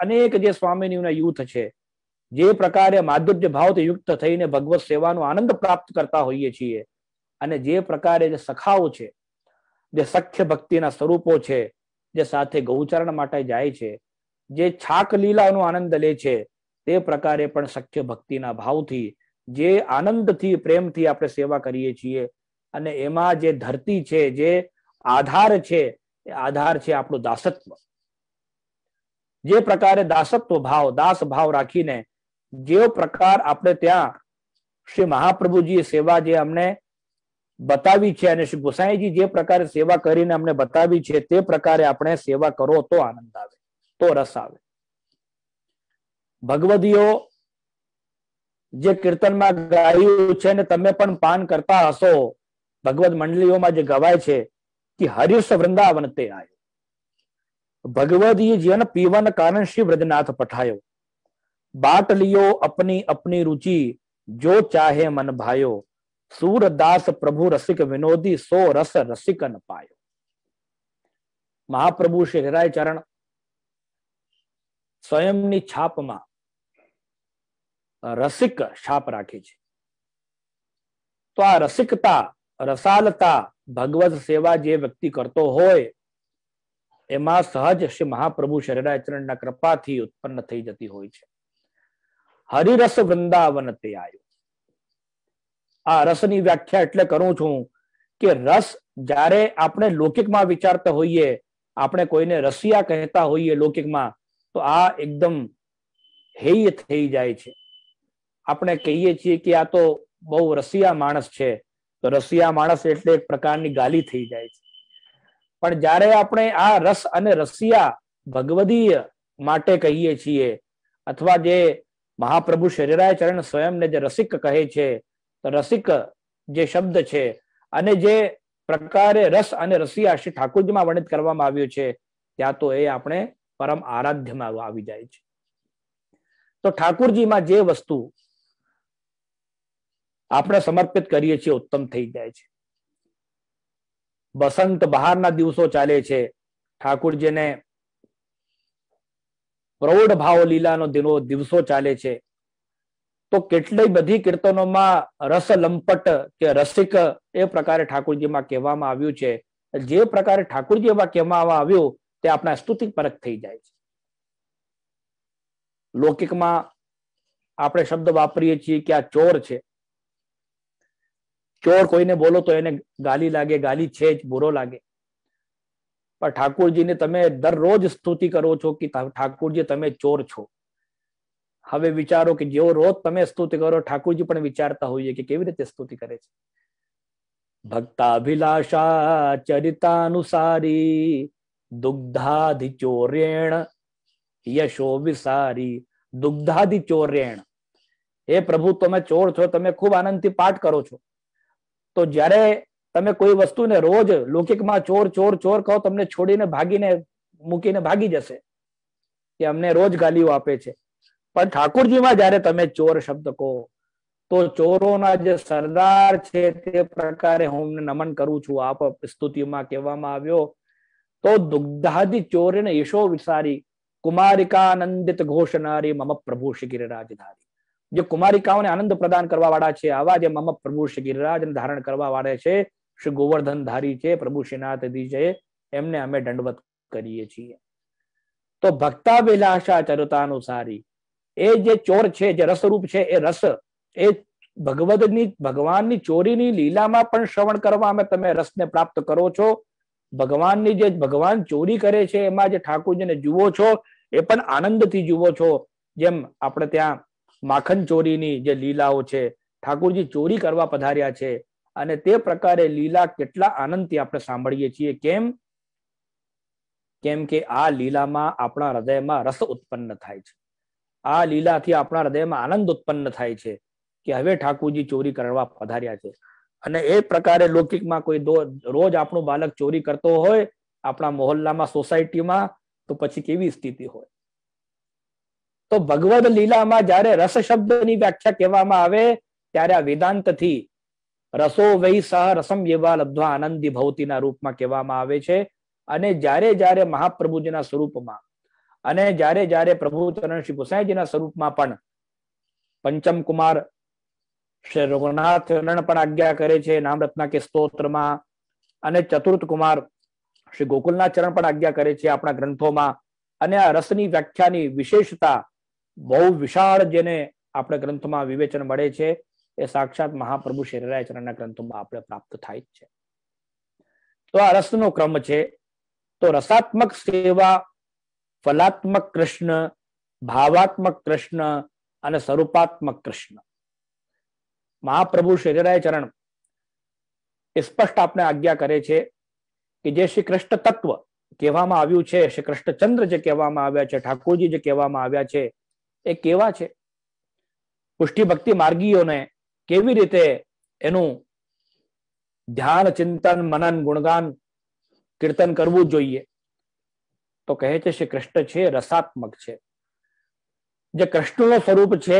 અનેક જે સ્વામિનીઓના યુથ છે, જે પ્રકારે માધુર્ય ભાવથી યુક્ત થઈને ભગવત સેવાનો આનંદ પ્રાપ્ત કરતા હોઈએ છીએ, અને જે પ્રકારે જે સખાઓ છે, જે સખ્ય ભક્તિના સ્વરૂપો છે, જે સાથે ગૌચરણ માટે જાય છે, જે છાક લીલાનો આનંદ લે છે, તે પ્રકારે પણ સખ્ય ભક્તિના ભાવથી જે આનંદથી પ્રેમથી આપણે સેવા કરીએ છીએ. અને એમાં જે ધરતી છે, જે આધાર છે, એ આધાર છે આપણું દાસત્વ. જે પ્રકારે દાસત્વ ભાવ, દાસ ભાવ રાખીને જે પ્રકાર આપણે ત્યાં શ્રી મહાપ્રભુજીએ સેવા જે અમને બતાવી છે, અને શ્રી ગોસાઈજી જે પ્રકારે સેવા કરીને અમને બતાવી છે, તે પ્રકારે આપણે સેવા કરો તો આનંદ આવે, તો રસ આવે. ભગવદીઓ જે કીર્તનમાં ગાયું છે ને તમે પણ પાન કરતા હશો, ભગવદ મંડળીઓમાં જે ગવાય છે કે હરિસ વૃંદાવન તે આયો, ભગવદીય જીવન પીવન કારણ શ્રી વ્રજનાથ પઠાયો, बाट लियो अपनी अपनी रुचि जो चाहे मन भायो, सूरदास प्रभु रसिक विनोदी सो रस रसिक न पायो. મહાપ્રભુ શ્રી હરિરાયચરણ સ્વયંની છાપમાં રસિક છાપ રાખી છે. તો આ રસિકતા, રસાલતા ભગવત સેવા જે વ્યક્તિ કરતો હોય એમાં સહજ શ્રી મહાપ્રભુ શ્રી હરિરાયચરણના કૃપાથી ઉત્પન્ન થઈ જતી હોય છે. હરિરસ વૃંદાવન તે આયો. આ રસની વ્યાખ્યા એટલે કરું છું કે રસ જ્યારે આપણે લૌકિકમાં વિચારતા હોઈએ, આપણે કોઈને રસિયા કહેતા હોઈએ લૌકિકમાં, તો આ એકદમ હેય થઈ જાય છે. આપણે કહીએ છીએ કે આ તો બહુ રસિયા માણસ છે, તો રસિયા માણસ એટલે એક પ્રકારની ગાલી થઈ જાય છે. પણ જ્યારે આપણે આ રસ અને રસિયા ભગવદીય માટે કહીએ છીએ, અથવા જે મહાપ્રભુ શ્રી હરિરાયચરણ સ્વયંને જે રસિક કહે છે, તો રસિક જે શબ્દ છે અને જે પ્રકારે રસ અને રસિયા શ્રી ઠાકોરજીમાં વર્ણિત કરવામાં આવ્યું છે, ત્યાં તો એ આપણે પરમ આરાધ્યમાં આવી જાય છે. તો ઠાકોરજીમાં જે વસ્તુ આપણે સમર્પિત કરીએ છીએ ઉત્તમ થઈ જાય છે. બસંત બહારના દિવસો ચાલે છે, ઠાકોરજીને પ્રૌઢ ભાવ લીલાનો દિવસો ચાલે છે, તો કેટલી બધી કીર્તનોમાં રસ લંપટ કે રસિક એ પ્રકારે ઠાકોરજીમાં કહેવામાં આવ્યું છે. જે પ્રકારે ઠાકોરજીમાં કહેવામાં આવ્યું તે આપણા સ્તુતિ પરક થઈ જાય છે. લૌકિકમાં આપણે શબ્દ વાપરીએ છીએ કે આ ચોર છે. ચોર કોઈને બોલો તો એને ગાલી લાગે, ગાલી છે જ, બુરો લાગે. પણ ઠાકોરજીને તમે દરરોજ સ્તુતિ કરો છો કે ઠાકોરજી તમે ચોર છો. હવે વિચારો કે જેવો રોજ તમે સ્તુતિ કરો, ઠાકોરજી પણ વિચારતા હોઈએ કે કેવી રીતે સ્તુતિ કરે છે. ભક્તાભિલાષા ચરિતાનુસારી દુગ્ધાધિ ચોરેણ યશો વિસારી. દુગ્ધાધિ ચોરેણ, હે પ્રભુ તમે ચોર છો, તમે ખૂબ આનંદથી પાઠ કરો છો, તો જ્યારે તમે કોઈ વસ્તુને રોજ લૌકિકમાં ચોર ચોર ચોર કહો, તમને છોડીને ભાગીને મૂકીને ભાગી જશે કે અમને રોજ ગાલીઓ આપે છે. પણ ઠાકોરજીમાં જયારે તમે ચોર શબ્દ કહો, તો ચોરોના જે સરદાર છે તે પ્રકારે હું નમન કરું છું. આપ સ્તુતિમાં કહેવામાં આવ્યો તો દુગ્ધાદિ ચોરેણ યશો વિસારી કુમારિકા આનંદિત ઘોષનારી મમ પ્રભુ શ્રી ગિરિરાજધારી. જે કુમારિકાઓને આનંદ પ્રદાન કરવા વાળા છે, આવા જે મમ પ્રભુ શ્રી ગિરિરાજને ધારણ કરવા વાળા છે, શ્રી ગોવર્ધન ધારી છે, પ્રભુ શ્રીનાથજી છે, એમને અમે દંડવત કરીએ છીએ. તો ભક્તાભિલાષા ચરતાનુસારી, એ જે ચોર છે, જે રસરૂપ છે, એ રસ એ ભગવાનની ચોરીની લીલામાં પણ શ્રવણ કરવામાં તમે રસને પ્રાપ્ત કરો છો. ભગવાનની જે ભગવાન ચોરી કરે છે એમાં જે ઠાકોરજીને જુઓ છો એ પણ આનંદથી જુઓ છો. જેમ આપણે ત્યાં માખન ચોરીની જે લીલાઓ છે, ઠાકોરજી ચોરી કરવા પધાર્યા છે, અને તે પ્રકારે લીલા કેટલા આનંદથી આપણે સાંભળીએ છીએ. કેમ કે આ લીલામાં આપણા હૃદયમાં રસ ઉત્પન્ન થાય છે. આ લીલાથી આપણા હૃદયમાં આનંદ ઉત્પન્ન થાય છે કે હવે ઠાકોરજી ચોરી કરવા પધાર્યા છે. અને એ પ્રકારે લૌકિકમાં કોઈ રોજ આપણું બાળક ચોરી કરતો હોય આપણા મોહલ્લામાં, સોસાયટીમાં, તો પછી કેવી સ્થિતિ હોય. તો ભગવદ લીલામાં જ્યારે રસ શબ્દની વ્યાખ્યા કહેવામાં આવે ત્યારે આ વેદાંતથી રસો વૈ સહ રસમ એવા લબ્ધ્વા આનંદી ભવતીના રૂપમાં કહેવામાં આવે છે. અને જ્યારે મહાપ્રભુજીના સ્વરૂપમાં અને જ્યારે પ્રભુ ચરણ શ્રી ગુસાઈજીના સ્વરૂપમાં પણ પંચમ કુમાર શ્રી રઘુનાથ ચરણ પણ આજ્ઞા કરે છે નામ રત્ના કે સ્તોત્રમાં, અને ચતુર્થ કુમાર શ્રી ગોકુલનાથ ચરણ પણ આજ્ઞા કરે છે આપણા ગ્રંથોમાં. અને આ રસની વ્યાખ્યાની વિશેષતા બહુ વિશાળ જેને આપણે ગ્રંથોમાં વિવેચન મળે છે એ સાક્ષાત મહાપ્રભુ શ્રી રાય ચરણના ગ્રંથોમાં આપણે પ્રાપ્ત થાય જ છે. તો આ રસનો ક્રમ છે. તો રસાત્મક સેવા, ફલાત્મક કૃષ્ણ, ભાવાત્મક કૃષ્ણ અને સ્વરૂપાત્મક કૃષ્ણ. મહાપ્રભુ શ્રી રાય ચરણ એ સ્પષ્ટ આપણે આજ્ઞા કરે છે કે જે શ્રી કૃષ્ણ તત્વ કહેવામાં આવ્યું છે, શ્રી કૃષ્ણચંદ્ર જે કહેવામાં આવ્યા છે, ઠાકોરજી જે કહેવામાં આવ્યા છે, એ કેવા છે. પુષ્ટિ ભક્તિ માર્ગીઓને કેવી રીતે એનું ધ્યાન, ચિંતન, મનન, ગુણગાન, કીર્તન કરવું જોઈએ. તો કહે છે શ્રી કૃષ્ણ છે રસાત્મક છે. જે કૃષ્ણનું સ્વરૂપ છે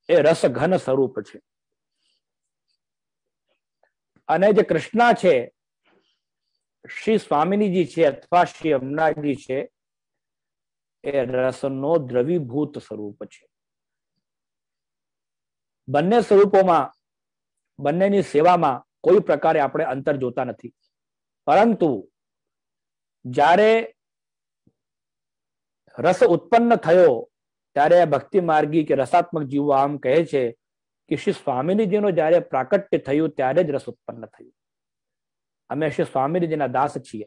એ રસઘન સ્વરૂપ છે. અને જે કૃષ્ણ છે શ્રી સ્વામિનીજી છે અથવા શ્રી અમનાજી છે એ રસનો દ્રવીભૂત સ્વરૂપ છે. બંને સ્વરૂપોમાં, બંનેની સેવામાં કોઈ પ્રકારે આપણે અંતર જોતા નથી. પરંતુ જ્યારે રસ ઉત્પન્ન થયો ત્યારે ભક્તિ માર્ગી કે રસાત્મક જીવો આમ કહે છે કે શ્રી સ્વામિનીજીનો જ્યારે પ્રાકટ્ય થયું ત્યારે જ રસ ઉત્પન્ન થયું. અમે શ્રી સ્વામિનીજીના દાસ છીએ,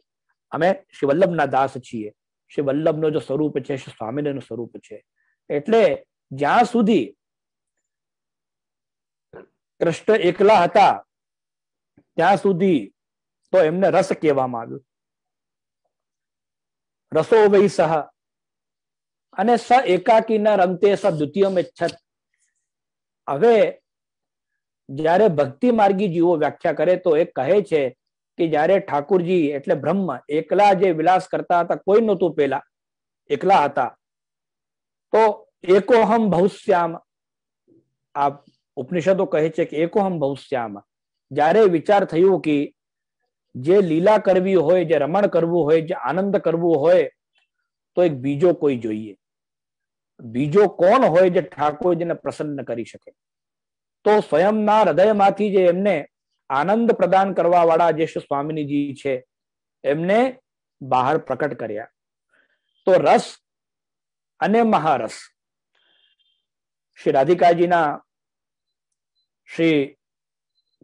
અમે શ્રી વલ્લભના દાસ છીએ. શ્રી વલ્લભનો જો સ્વરૂપ છે શ્રી સ્વામિનીનું સ્વરૂપ છે. એટલે જ્યાં સુધી કૃષ્ણ એકલા હતા ત્યાં સુધી તો એમને રસ કહેવામાં આવ્યું. રસો વૈ સહ, અને સ એકાકી ન રમતે સ દ્વિતીયમ ઇચ્છત. હવે જ્યારે ભક્તિ માર્ગી જીવો વ્યાખ્યા કરે તો એ કહે છે કે જ્યારે ઠાકુરજી એટલે બ્રહ્મ એકલા જે વિલાસ કરતા હતા, કોઈ નહોતું, પેલા એકલા હતા, તો એકોહમ ભવશ્યામ, આ ઉપનિષદો કહે છે કે એકોહમ ભવશ્યામ. જ્યારે વિચાર થયું કે જે લીલા કરવી હોય, જે રમણ કરવું હોય, જે આનંદ કરવું હોય તો એક બીજો કોઈ જોઈએ. બીજો કોણ હોય જે ઠાકોરજીને પ્રસન્ન કરી શકે? તો સ્વયંના હૃદયમાંથી જે એમને આનંદ પ્રદાન કરવા વાળા જે સ્વામિનીજી છે એમને બહાર પ્રકટ કર્યા. તો રસ અને મહારસ શ્રી રાધિકાજીના શ્રી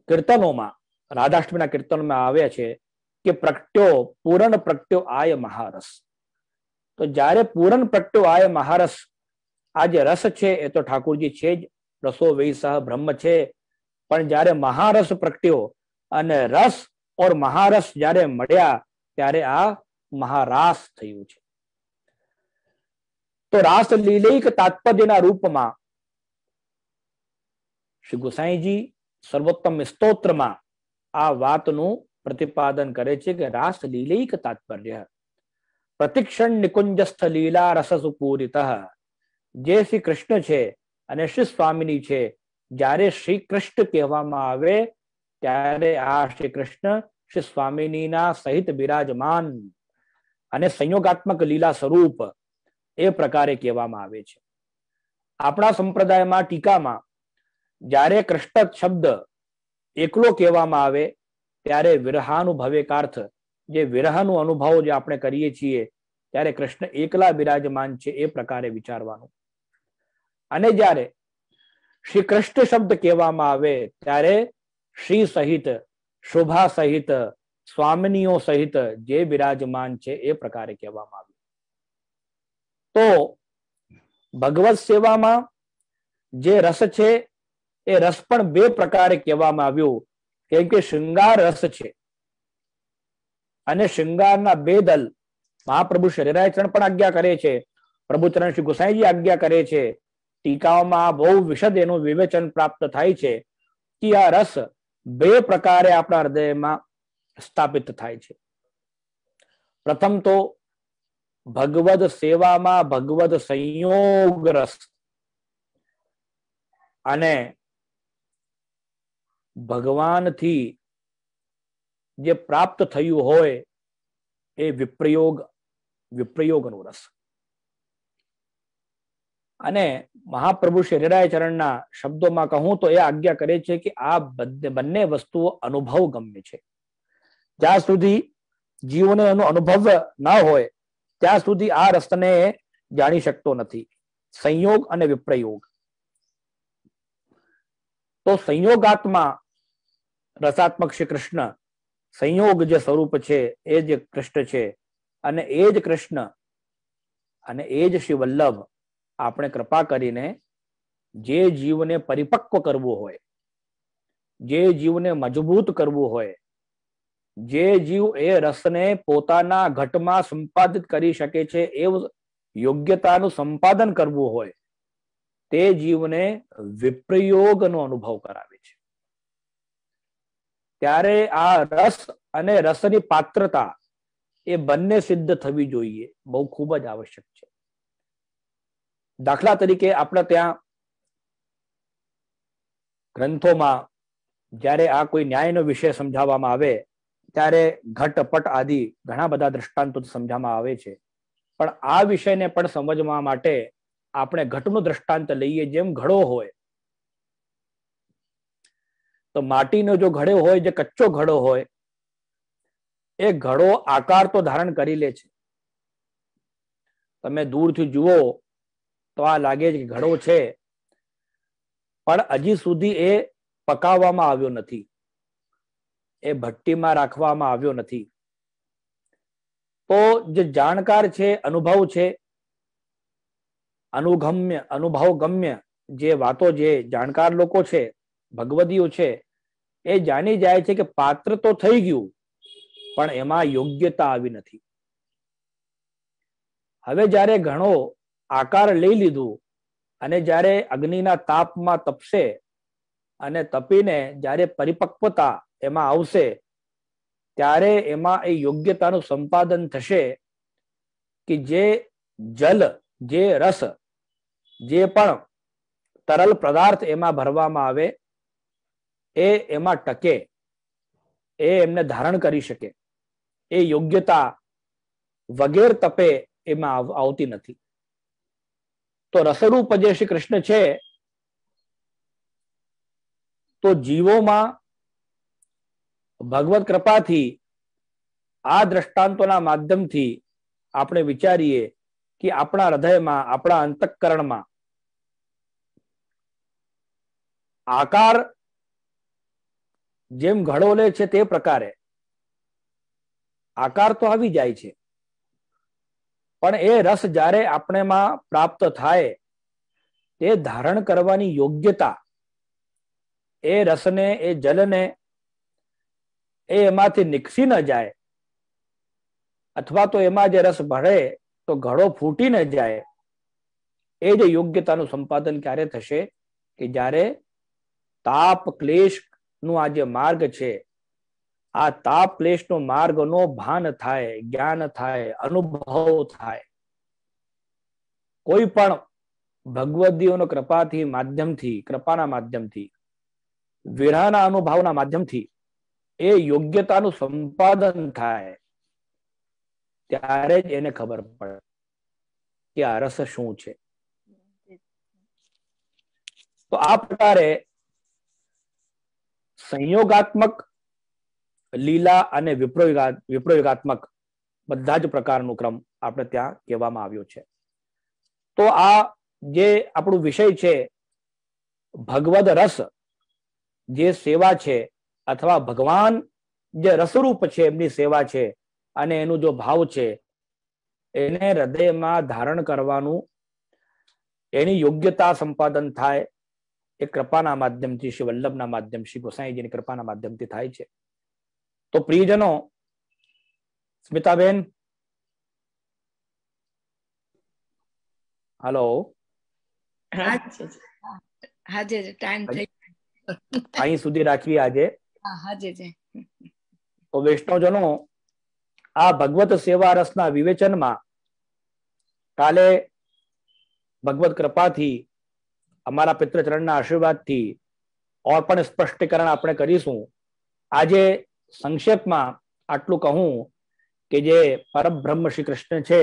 કીર્તનોમાં, રાધાષ્ટમીના કીર્તનોમાં આવ્યા છે કે પ્રગટ્યો પૂરણ પ્રગટ્યો આય મહારસ. તો જ્યારે પૂરણ પ્રગટ્યો આય મહારસ, આ જે રસ છે એ તો ઠાકોરજી છે જ, રસો વૈ સહ બ્રહ્મ છે. પણ જ્યારે મહારસ પ્રગટ્યો અને રસ ઓર મહારસ જ્યારે મળ્યા ત્યારે આ મહારાસ થયું છે. તો રાસ લીલૈક તાત્પર્યના રૂપમાં શ્રી ગોસાઈજી સર્વોત્તમ સ્તોત્રમાં આ વાતનું પ્રતિપાદન કરે છે કે રાસ લીલૈક તાત્પર્ય પ્રતિક્ષણ નિકુંજસ્થ લીલા રસ સુપૂરિત. જે શ્રી કૃષ્ણ છે અને શ્રી સ્વામિની છે, જ્યારે શ્રી કૃષ્ણ કહેવામાં આવે ત્યારે આ શ્રી કૃષ્ણ શ્રી સ્વામિનીના સહિત બિરાજમાન અને સંયોગાત્મક લીલા સ્વરૂપ એ પ્રકારે કહેવામાં આવે છે. આપણા સંપ્રદાયમાં ટીકામાં જ્યારે કૃષ્ણ શબ્દ એકલો કહેવામાં આવે ત્યારે વિરહાનુભવેકાર્થ, જે વિરહનો અનુભવ જે આપણે કરીએ છીએ ત્યારે કૃષ્ણ એકલા બિરાજમાન છે એ પ્રકારે વિચારવાનું. અને જ્યારે શ્રી કૃષ્ણ શબ્દ કહેવામાં આવે ત્યારે શ્રી સહિત, શોભા સહિત, સ્વામિનીઓ સહિત જે બિરાજમાન છે એ પ્રકારે કહેવામાં આવ્યું. તો ભગવત સેવામાં જે રસ છે એ રસ પણ બે પ્રકારે કહેવામાં આવ્યું, કેમ કે શૃંગાર રસ છે અને શૃંગારના બે દલ મહાપ્રભુ શરીરાચરણ પણ આજ્ઞા કરે છે, પ્રભુચરણ શ્રી ગોસાઈજી આજ્ઞા કરે છે. ટીકાઓમાં બહુ વિશદ એનું વિવેચન પ્રાપ્ત થાય છે કે આ રસ બે પ્રકારે આપણા હૃદયમાં સ્થાપિત થાય છે. પ્રથમ તો ભગવદ સેવામાં ભગવદ સંયોગ રસ, અને ભગવાનથી જે પ્રાપ્ત થયું હોય એ વિપ્રયોગનો રસ. અને મહાપ્રભુ શ્રી હરિરાય ચરણના શબ્દોમાં કહું તો એ આજ્ઞા કરે છે કે આ બંને વસ્તુઓ અનુભવ ગમ્ય છે. જ્યાં સુધી જીવોને એનો અનુભવ ના હોય ત્યાં સુધી આ રસને જાણી શકતો નથી. સંયોગ અને વિપ્રયોગ. તો સંયોગાત્મા રસાત્મક શ્રી કૃષ્ણ, સંયોગ જે સ્વરૂપ છે એ જ કૃષ્ણ છે, અને એ જ કૃષ્ણ અને એ જ શ્રી વલ્લભ આપણે કૃપા કરીને જે જીવને પરિપક્વ કરવું હોય, જે જીવને મજબૂત કરવું હોય, જે જીવ એ રસને પોતાના ઘટમાં સંપાદિત કરી શકે છે એવું યોગ્યતાનું સંપાદન કરવું હોય, તે જીવને વિપ્રયોગનો અનુભવ કરાવે છે. ત્યારે આ રસ અને રસની પાત્રતા એ બંને સિદ્ધ થવી જોઈએ, બહુ ખૂબ જ આવશ્યક છે. દાખલા તરીકે આપણે ત્યાં ગ્રંથોમાં જ્યારે આ કોઈ ન્યાયનો વિષય સમજાવવામાં આવે ત્યારે ઘટપટ આદિ ઘણા બધા દ્રષ્ટાંતો સમજાવવામાં આવે છે. પણ આ વિષયને પણ સમજવા માટે આપણે ઘટનું દ્રષ્ટાંત લઈએ. જેમ ઘડો હોય, તો માટીનો જો ઘડો હોય, જે કચ્ચો ઘડો હોય, એ ઘડો આકાર તો ધારણ કરી લે છે. તમે દૂરથી જુઓ તો આ લાગે છે કે ઘડો છે, પણ હજી સુધી એ પકાવવામાં આવ્યો નથી, એ ભઠ્ઠીમાં રાખવામાં આવ્યો નથી. તો જે જાણકાર છે, અનુભવ છે, અનુભવગમ્ય જે વાતો જે જાણકાર લોકો છે, ભગવદીઓ છે, એ જાણી જાય છે કે પાત્ર તો થઈ ગયું પણ એમાં યોગ્યતા આવી નથી. હવે જ્યારે ઘણો આકાર લઈ લીધું અને જ્યારે અગ્નિના તાપમાં તપશે અને તપીને જ્યારે પરિપક્વતા એમાં આવશે ત્યારે એમાં એ યોગ્યતાનું સંપાદન થશે કે જે જલ, જે રસ, જે પણ તરલ પદાર્થ એમાં ભરવામાં આવે એ એમાં ટકે, એ એમને ધારણ કરી શકે. એ યોગ્યતા વગેર તપે એમાં આવતી નથી. તો રસરૂપ જે શ્રી કૃષ્ણ છે, તો જીવોમાં ભગવત કૃપાથી આ દ્રષ્ટાંતોના માધ્યમથી આપણે વિચારીએ કે આપણા હૃદયમાં, આપણા અંતઃકરણમાં આકાર જેમ ઘડો લે છે તે પ્રકારે આકાર તો આવી જાય છે, પણ એ રસ જ્યારે આપણેમાં પ્રાપ્ત થાય તે ધારણ કરવાની યોગ્યતા, એ રસને, એ જલને એ એમાંથી નીકળી ન જાય, અથવા તો એમાં જે રસ ભળે તો ઘડો ફૂટી ન જાય, એ જે યોગ્યતાનું સંપાદન ક્યારે થશે કે જ્યારે તાપ ક્લેશ નું આ જે માર્ગ છે, આ તાપ ક્લેશનો માર્ગનો ભાન થાય, જ્ઞાન થાય, અનુભવ થાય. કોઈ પણ ભગવદીઓનો કૃપાથી માધ્યમથી, કૃપાના માધ્યમથી, વિરહના અનુભવના માધ્યમથી એ યોગ્યતાનું સંપાદન થાય ત્યારે જ એને ખબર પડે કે આ રસ શું છે. તો આ પ્રકારે સંયોગાત્મક, લીલા અને વિપ્રયોગાત્મક બધા જ પ્રકારનું ક્રમ આપણે ત્યાં કહેવામાં આવ્યો છે. તો આ જે આપણું વિષય છે ભગવદ રસ, જે સેવા છે અથવા ભગવાન જે રસરૂપ છે એમની સેવા છે અને એનું જો ભાવ છે એને હૃદયમાં ધારણ કરવાનું, એની યોગ્યતા સંપાદન થાય એ કૃપાના માધ્યમથી, શ્રી વલ્લભના માધ્યમ, શ્રી ગોસાઈજીની કૃપાના માધ્યમથી થાય છે. તો પ્રિયજનો, સ્મિતાબેન, હલો, અહીં સુધી રાખીએ આજે. તો વૈષ્ણવજનો, આ ભગવત સેવા રસના વિવેચનમાં કાલે ભગવત કૃપાથી, અમારા પિતૃચરણના આશીર્વાદથી ઓર પણ સ્પષ્ટીકરણ આપણે કરીશું. આજે સંક્ષેપમાં આટલું કહું કે જે પરબ્રહ્મ શ્રી કૃષ્ણ છે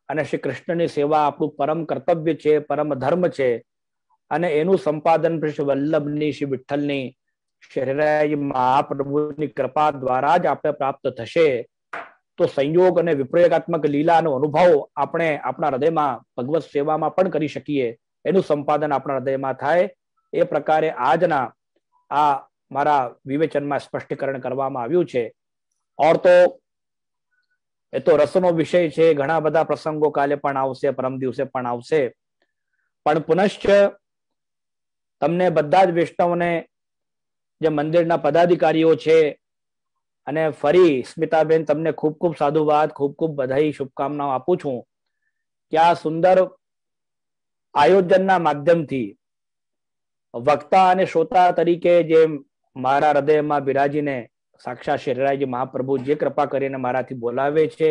અને શ્રી કૃષ્ણની સેવા આપણું પરમ કર્તવ્ય છે, પરમ ધર્મ છે અને એનું સંપાદન શ્રી વલ્લભની, શ્રી વિઠ્ઠલની, શ્રી મહાપ્રભુની કૃપા દ્વારા જ આપણે પ્રાપ્ત થશે. તો સંયોગ અને વિપ્રયોગાત્મક લીલાનો અનુભવ આપણે આપણા હૃદયમાં ભગવત સેવામાં પણ કરી શકીએ, એનું સંપાદન આપણા હૃદયમાં થાય. એ પ્રકારે આજના આ મારા વિવેચનમાં સ્પષ્ટીકરણ કરવામાં આવ્યું છે. ઓર તો એ તો રસનો વિષય છે, ઘણા બધા પ્રસંગો કાલે પણ આવશે, પરમ દિવસે પણ આવશે. પણ પુનશ્ચ તમને બધા જ વૈષ્ણવને, જે મંદિરના પદાધિકારીઓ છે, અને ફરી સ્મિતાબેન તમને ખૂબ ખૂબ સાધુવાદ, ખૂબ ખૂબ બધાઈ, શુભકામનાઓ આપું છું કે આ સુંદર આયોજનના માધ્યમથી વક્તા અને શ્રોતા તરીકે જે મારા હૃદયમાં બિરાજીને સાક્ષાત શ્રીરાયજી મહાપ્રભુ જે કૃપા કરીને મારાથી બોલાવે છે,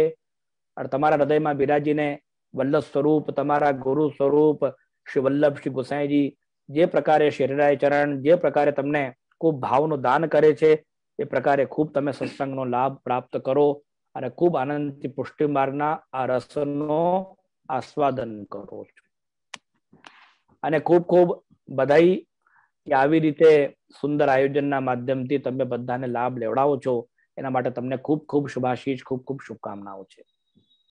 અને તમારા હૃદયમાં બિરાજીને વલ્લભ સ્વરૂપ, તમારા ગુરુ સ્વરૂપ શ્રી વલ્લભ, શ્રી ગોસાઈજી જે પ્રકારે શ્રીરાય ચરણ જે પ્રકારે તમને ખૂબ ભાવનું દાન કરે છે, એ પ્રકારે ખૂબ તમે સત્સંગનો લાભ પ્રાપ્ત કરો અને ખૂબ આનંદથી પુષ્ટિ માર્ગના આ રસનો આસ્વાદન કરો છો. અને ખૂબ ખૂબ બધાઈ કે આવી રીતે સુંદર આયોજનના માધ્યમથી તમે બધાને લાભ લેવડાવો છો. એના માટે તમને ખૂબ ખૂબ શુભાશીષ, ખૂબ ખૂબ શુભકામનાઓ છે.